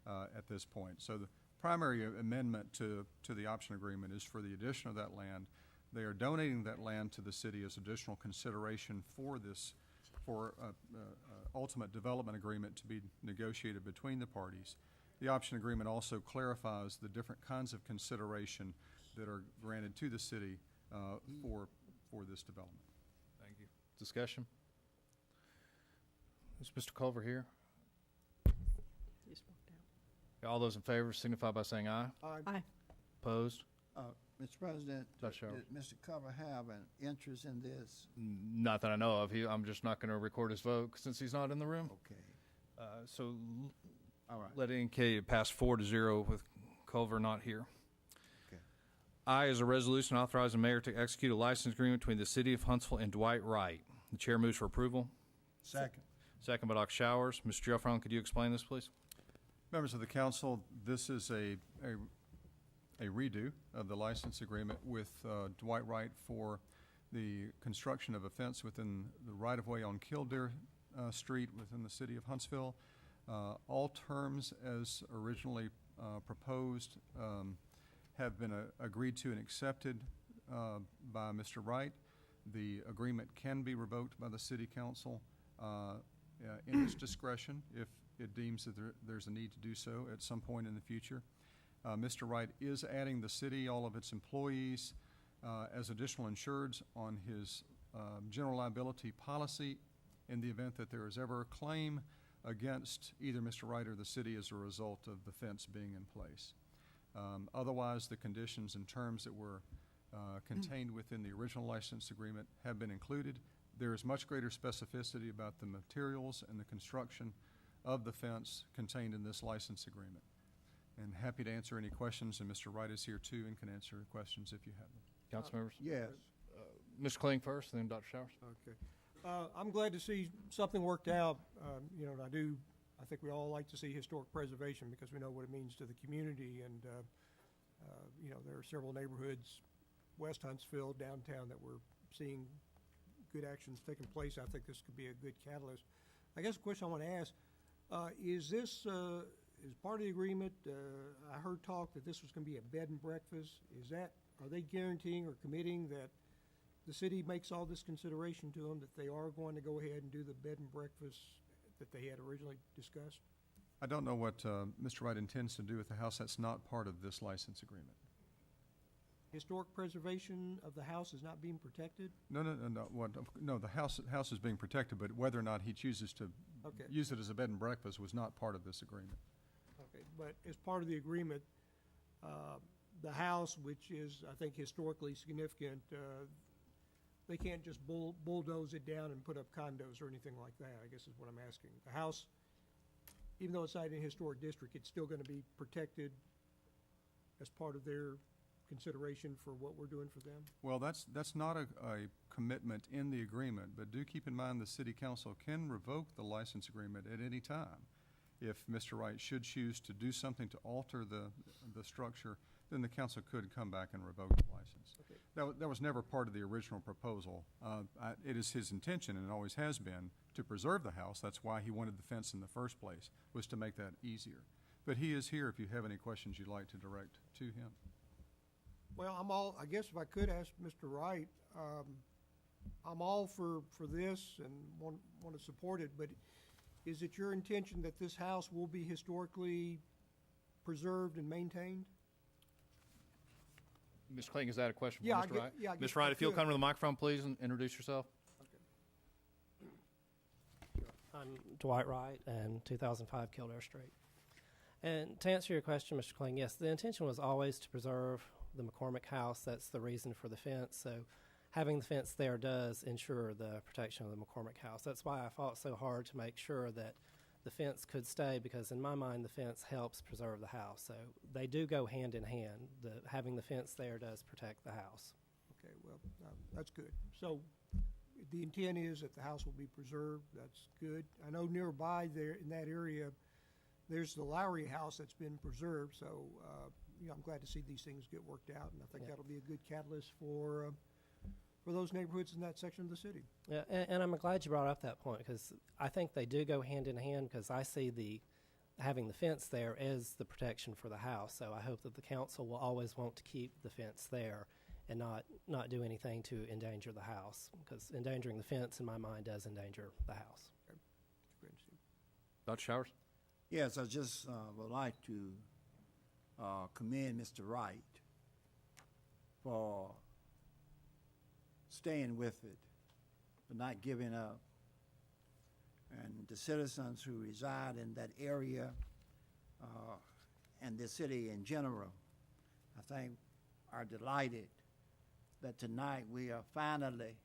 at this point. So the primary amendment to the option agreement is for the addition of that land They are donating that land to the city as additional consideration for this, for ultimate development agreement to be negotiated between the parties. The option agreement also clarifies the different kinds of consideration that are granted to the city for this development. Thank you. Discussion? Is Mr. Culver here? All those in favor signify by saying aye. Aye. Opposed? Mr. President, Dr. Shower. did Mr. Cover have an interest in this? Not that I know of. I'm just not going to record his vote since he's not in the room. Okay. So All right. let it indicate it passed 4-0 with Culver not here. Okay. I is a resolution authorizing the mayor to execute a license agreement between the city of Huntsville and Dwight Wright. The chair moves for approval. Second. Second by Dr. Showers. Mr. Jeffron, could you explain this, please? Members of the council, this is a redo of the license agreement with Dwight Wright for the construction of a fence within the right-of-way on Kildare Street within the city of Huntsville. All terms as originally proposed have been agreed to and accepted by Mr. Wright. The agreement can be revoked by the city council in its discretion if it deems that there's a need to do so at some point in the future. Mr. Wright is adding the city, all of its employees, as additional insureds on his general liability policy in the event that there is ever a claim against either Mr. Wright or the city as a result of the fence being in place. Otherwise, the conditions and terms that were contained within the original license agreement have been included. There is much greater specificity about the materials and the construction of the fence contained in this license agreement. And happy to answer any questions, and Mr. Wright is here too and can answer questions if you have them. Council members? Yes. Mr. Kling first, then Dr. Showers. Okay. I'm glad to see something worked out. You know, and I think we all like to see historic preservation because we know what it means to the community. And, you know, there are several neighborhoods, West Huntsville, downtown, that we're seeing good actions taking place. I think this could be a good catalyst. I guess the question I want to ask, is this, is part of the agreement, I heard talk that this was going to be a bed and breakfast. Are they guaranteeing or committing that the city makes all this consideration to them, that they are going to go ahead and do the bed and breakfast that they had originally discussed? I don't know what Mr. Wright intends to do with the house. That's not part of this license agreement. Historic preservation of the house is not being protected? No. No, the house is being protected, but whether or not he chooses to use it as a bed and breakfast was not part of this agreement. Okay, but as part of the agreement, the house, which is, I think, historically significant, they can't just bulldoze it down and put up condos or anything like that, I guess is what I'm asking. The house, even though it's not in a historic district, it's still going to be protected as part of their consideration for what we're doing for them? Well, that's not a commitment in the agreement, but do keep in mind the city council can revoke the license agreement at any time. If Mr. Wright should choose to do something to alter the structure, then the council could come back and revoke the license. Okay. That was never part of the original proposal. It is his intention, and it always has been, to preserve the house. That's why he wanted the fence in the first place, was to make that easier. But he is here if you have any questions you'd like to direct to him. Well, I guess if I could ask Mr. Wright, I'm all for this and want to support it, but is it your intention that this house will be historically preserved and maintained? Ms. Kling, is that a question for Yeah, Mr. Wright? yeah, I guess Ms. Wright, I if you'll could. come to the microphone, please, and introduce yourself. I'm Dwight Wright, and 2005 Kildare Street. And to answer your question, Mr. Kling, yes, the intention was always to preserve the McCormick house. That's the reason for the fence. So having the fence there does ensure the protection of the McCormick house. That's why I fought so hard to make sure that the fence could stay, because in my mind the fence helps preserve the house. So they do go hand in hand. Having the fence there does protect the house. Okay, well, that's good. So the intent is that the house will be preserved. That's good. I know nearby there in that area, there's the Lowry house that's been preserved. So, you know, I'm glad to see these things get worked out, and I think that'll be a good catalyst for those neighborhoods in that section of the city. Yeah, and I'm glad you brought up that point, because I think they do go hand in hand, because I see having the fence there as the protection for the house. So I hope that the council will always want to keep the fence there and not do anything to endanger the house, because endangering the fence, in my mind, does endanger the house. Dr. Showers? Yes, I just would like to commend Mr. Wright for staying with it, for not giving up. And the citizens who reside in that area and the city in general, I think, are delighted that tonight we are finally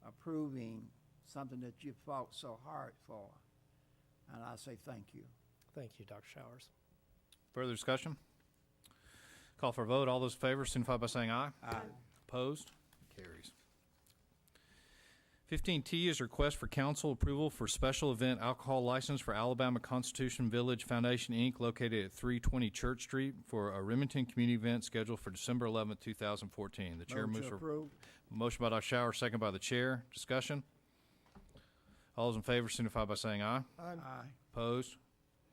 approving something that you fought so hard for. And I say thank you. Thank you, Dr. Showers. Further discussion? Call for a vote. All those in favor signify by saying aye. Aye. Opposed? Carries. 15T is a request for council approval for special event alcohol license for Alabama Constitution Village Foundation, Inc., located at 320 Church Street for a Remington community event scheduled for December 11th, 2014. The chair Move moves to for approve. motion by Dr. Shower, second by the chair. Discussion? All those in favor signify by saying aye. Aye. Opposed?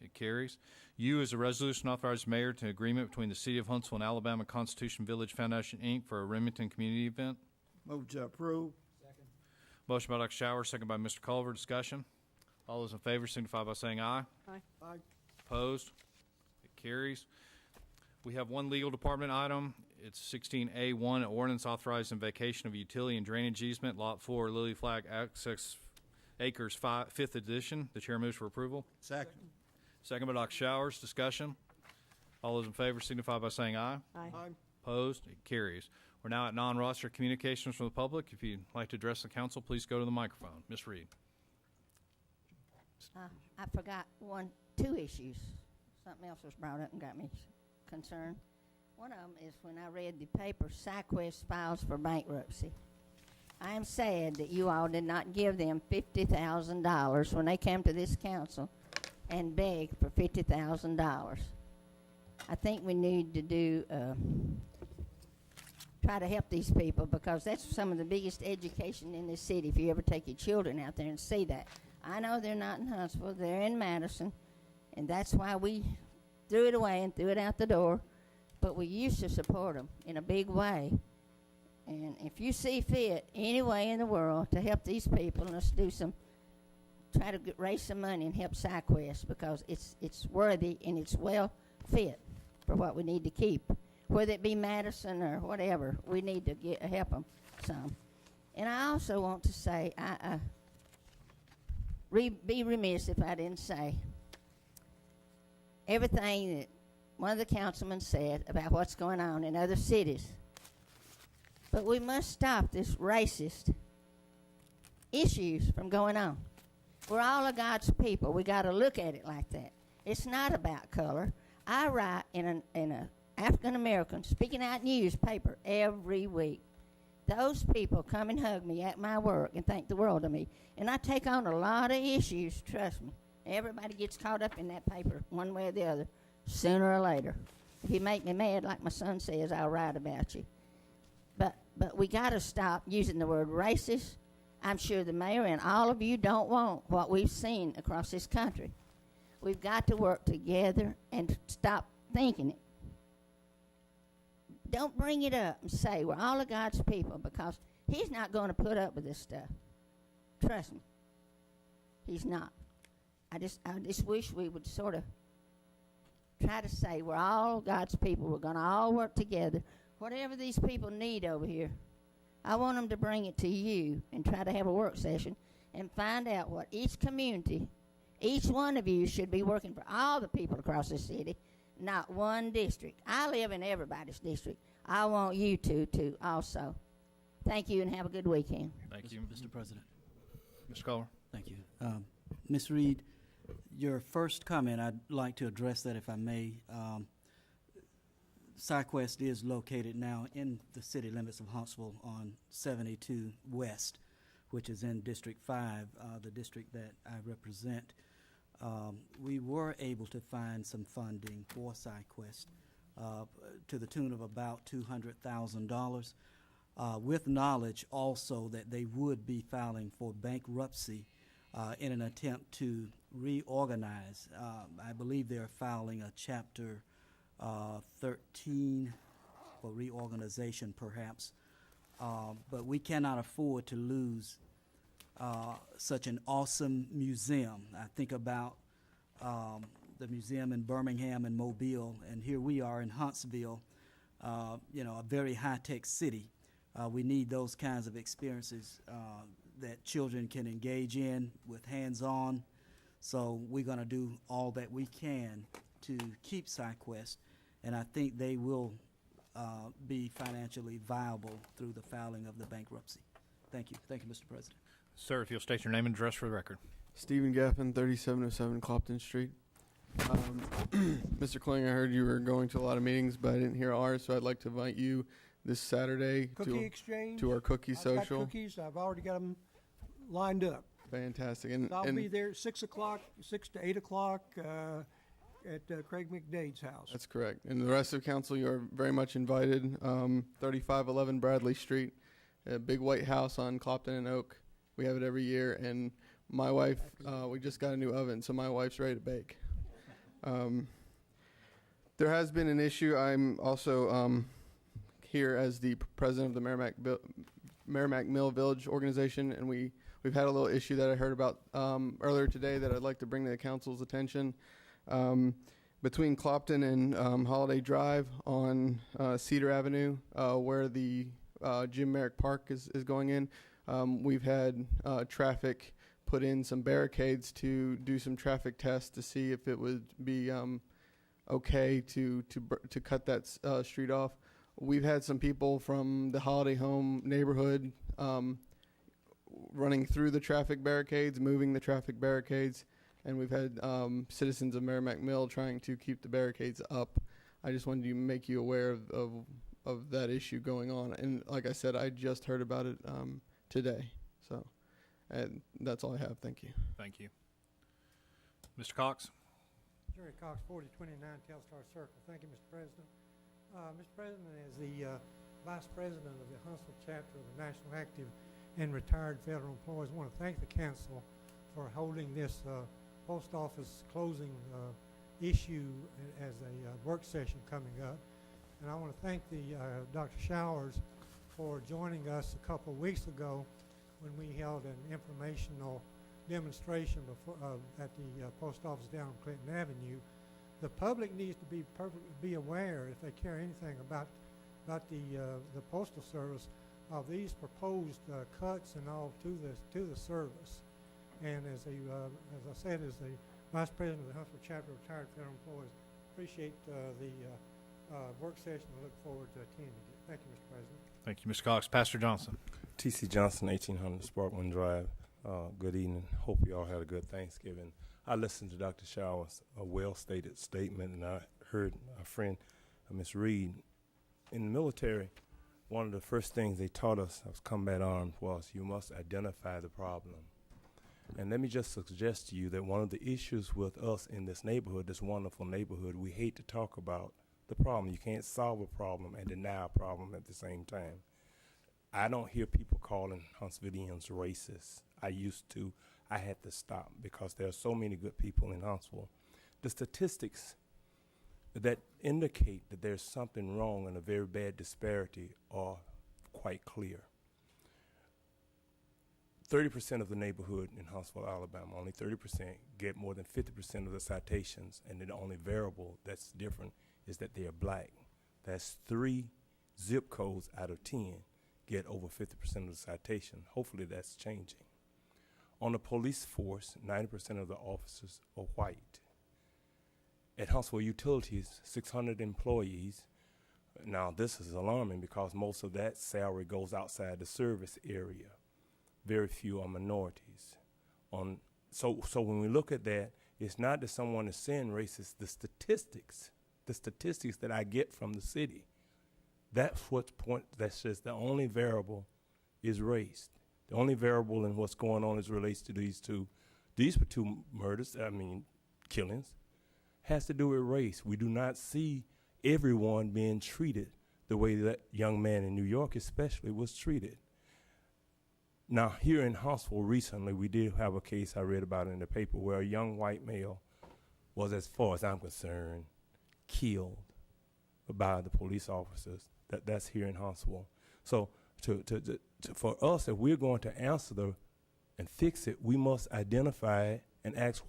It carries. U is a resolution authorizing mayor to agreement between the City of Huntsville and Alabama Constitution Village Foundation, Inc. for a Remington community event. Move to approve. Motion by Dr. Shower, second by Mr. Culver. Discussion. All those in favor signify by saying aye. Aye. Aye. Opposed? It carries. We have one legal department item. It's 16A1, an ordinance authorizing vacation of utility and drainage easement, Lot 4, Lily Flag Access Acres 5th edition. The chair moves for approval. Second. Second by Dr. Showers. Discussion. All those in favor signify by saying aye. Aye. Opposed? It carries. We're now at non-roster communications from the public. If you'd like to address the council, please go to the microphone. Ms. Reed. I forgot two issues. Something else was brought up and got me concerned. One of them is when I read the paper, SideQuest files for bankruptcy. I am sad that you all did not give them $50,000 when they came to this council and begged for $50,000. I think we need to try to help these people, because that's some of the biggest education in this city, if you ever take your children out there and see that. I know they're not in Huntsville, they're in Madison, and that's why we threw it away and threw it out the door, but we used to support them in a big way. And if you see fit any way in the world to help these people, let's do try to raise some money and help SideQuest, because it's worthy and it's well fit for what we need to keep. Whether it be Madison or whatever, we need to help them some. And I also want to say, be remiss if I didn't say everything that one of the councilmen said about what's going on in other cities. But we must stop this racist issues from going on. We're all of God's people. We got to look at it like that. It's not about color. I write in a African-American speaking out newspaper every week. Those people come and hug me at my work and think the world of me. And I take on a lot of issues, trust me. Everybody gets caught up in that paper one way or the other, sooner or later. If you make me mad, like my son says, I'll write about you. But we got to stop using the word racist. I'm sure the mayor and all of you don't want what we've seen across this country. We've got to work together and stop thinking it. Don't bring it up and say we're all of God's people, because he's not going to put up with this stuff. Trust me. He's not. I just wish we would sort of try to say we're all God's people. We're going to all work together. Whatever these people need over here, I want them to bring it to you and try to have a work session and find out what each community, each one of you should be working for all the people across the city, not one district. I live in everybody's district. I want you to also. Thank you and have a good weekend. Thank you. Mr. President. Mr. Culver. Thank you. Ms. Reed, your first comment, I'd like to address that if I may. SideQuest is located now in the city limits of Huntsville on 72 West, which is in District 5, the district that I represent. We were able to find some funding for SideQuest to the tune of about $200,000, with knowledge also that they would be filing for bankruptcy in an attempt to reorganize. I believe they're filing a Chapter 13 a reorganization perhaps. But we cannot afford to lose such an awesome museum. I think about the museum in Birmingham and Mobile, and here we are in Huntsville, a very high-tech city. We need those kinds of experiences that children can engage in with hands-on. So we're going to do all that we can to keep SciQuest, and I think they will be financially viable through the filing of the bankruptcy. Thank you. Thank you, Mr. President. Sir, if you'll state your name and address for the record. Stephen Gaffin, 3707 Clopton Street. Mr. Kling, I heard you were going to a lot of meetings, but I didn't hear ours, so I'd like to invite you this Saturday to our cookie social. I've got cookies. I've already got them lined up. Fantastic. I'll be there at 6 o'clock, 6 to 8 o'clock at Craig McDade's house. That's correct. And the rest of council, you are very much invited. 3511 Bradley Street, a big white house on Clopton and Oak. We have it every year. And my wife, we just got a new oven, so my wife's ready to bake. There has been an issue. I'm also here as the president of the Merrimack Mill Village organization, and we've had a little issue that I heard about earlier today that I'd like to bring to the council's attention. Between Clopton and Holiday Drive on Cedar Avenue, where the Jim Merrick Park is going in, we've had traffic put in some barricades to do some traffic tests to see if it would be okay to cut that street off. We've had some people from the Holiday Home neighborhood running through the traffic barricades, moving the traffic barricades, and we've had citizens of Merrimack Mill trying to keep the barricades up. I just wanted to make you aware of that issue going on. And like I said, I just heard about it today. So, and that's all I have. Thank you. Thank you. Mr. Cox. Jerry Cox, 4029 Telstar Circle. Thank you, Mr. President. Mr. President, as the Vice President of the Huntsville chapter of the National Active and Retired Federal Employees, I want to thank the council for holding this post office closing issue as a work session coming up. And I want to thank Dr. Showers for joining us a couple of weeks ago when we held an informational demonstration at the post office down on Clinton Avenue. The public needs to be aware, if they care anything about the Postal Service, of these proposed cuts and all to the service. And as I said, as the Vice President of the Huntsville Chapter of Retired Federal Employees, appreciate the work session and look forward to attending it. Thank you, Mr. President. Thank you, Mr. Cox. Pastor Johnson. T.C. Johnson, 1800 Sparkman Drive. Good evening. Hope you all had a good Thanksgiving. I listened to Dr. Showers' a well-stated statement, and I heard our friend, Ms. Reed. In the military, one of the first things they taught us as combat arms was you must identify the problem. And let me just suggest to you that one of the issues with us in this neighborhood, this wonderful neighborhood, we hate to talk about the problem. You can't solve a problem and deny a problem at the same time. I don't hear people calling Huntsvillians racist. I used to. I had to stop because there are so many good people in Huntsville. The statistics that indicate that there's something wrong and a very bad disparity are quite clear. 30% of the neighborhood in Huntsville, Alabama, only 30% get more than 50% of the citations, and the only variable that's different is that they are black. That's 3 zip codes out of 10 get over 50% of the citation. Hopefully that's changing. On the police force, 90% of the officers are white. At Huntsville Utilities, 600 employees. Now this is alarming because most of that salary goes outside the service area. Very few are minorities. So when we look at that, it's not that someone is saying racist. The statistics that I get from the city, that's that says the only variable is race. The only variable in what's going on as relates to these two murders, killings, has to do with race. We do not see everyone being treated the way that young man in New York especially was treated. Now, here in Huntsville recently, we did have a case I read about in the paper where a young white male was, as far as I'm concerned, killed by the police officers that's here in Huntsville. So for us, if we're going to answer and fix it, we must identify it and ask,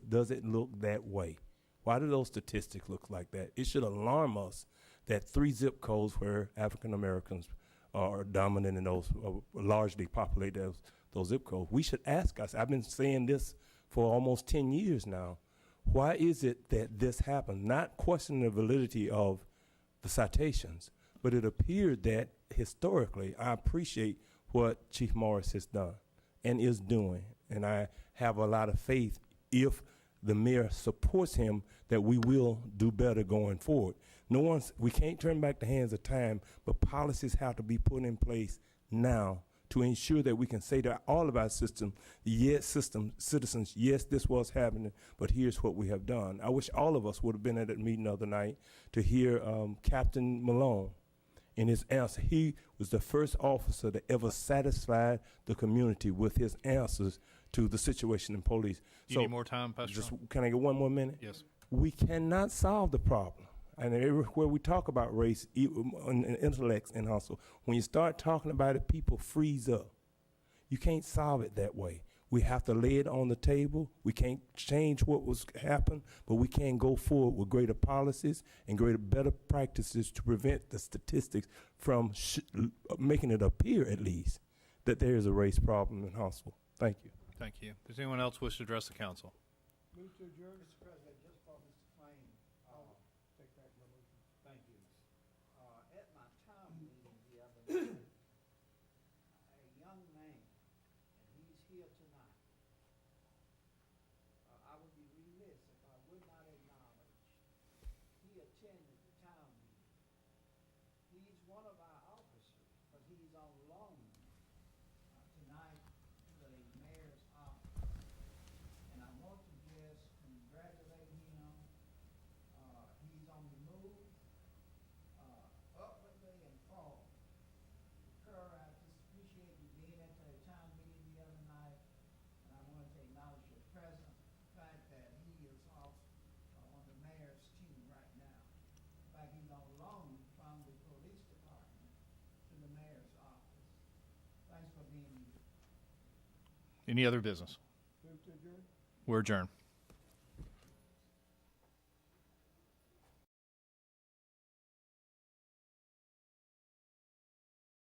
does it look that way? Why do those statistics look like that? It should alarm us that 3 zip codes where African Americans are dominant in those, largely populate those zip codes. We should ask us, I've been saying this for almost 10 years now, why is it that this happened? Not questioning the validity of the citations, but it appeared that historically, I appreciate what Chief Morris has done and is doing, and I have a lot of faith if the mayor supports him that we will do better going forward. We can't turn back the hands of time, but policies have to be put in place now to ensure that we can say to all of our citizens, yes, this was happening, but here's what we have done. I wish all of us would have been at that meeting the other night to hear Captain Malone in his answer. He was the first officer that ever satisfied the community with his answers to the situation in police. You need more time, Pastor? Can I get one more minute? Yes. We cannot solve the problem. And everywhere we talk about race and intellects in Huntsville, when you start talking about it, people freeze up. You can't solve it that way. We have to lay it on the table. We can't change what was happened, but we can go forward with greater policies and better practices to prevent the statistics from making it appear, at least, that there is a race problem in Huntsville. Thank you. Thank you. Does anyone else wish to address the council? Move to adjourn, Mr. President, just for Mr. Kling. Take back my motion. Thank you. At my town meeting the other night, a young man, and he's here tonight. I would be remiss if I would not acknowledge he attended the town meeting. He's one of our officers, but he's on loan tonight to the mayor's office. And I want to just congratulate him. He's on the move, upwardly and forward. Kerr, I just appreciate you being at the town meeting the other night, and I want to acknowledge your presence, the fact that he is off on the mayor's team right now. In fact, he's on loan from the police department to the mayor's office. Thanks for being here. Any other business? Move to adjourn. We're adjourned.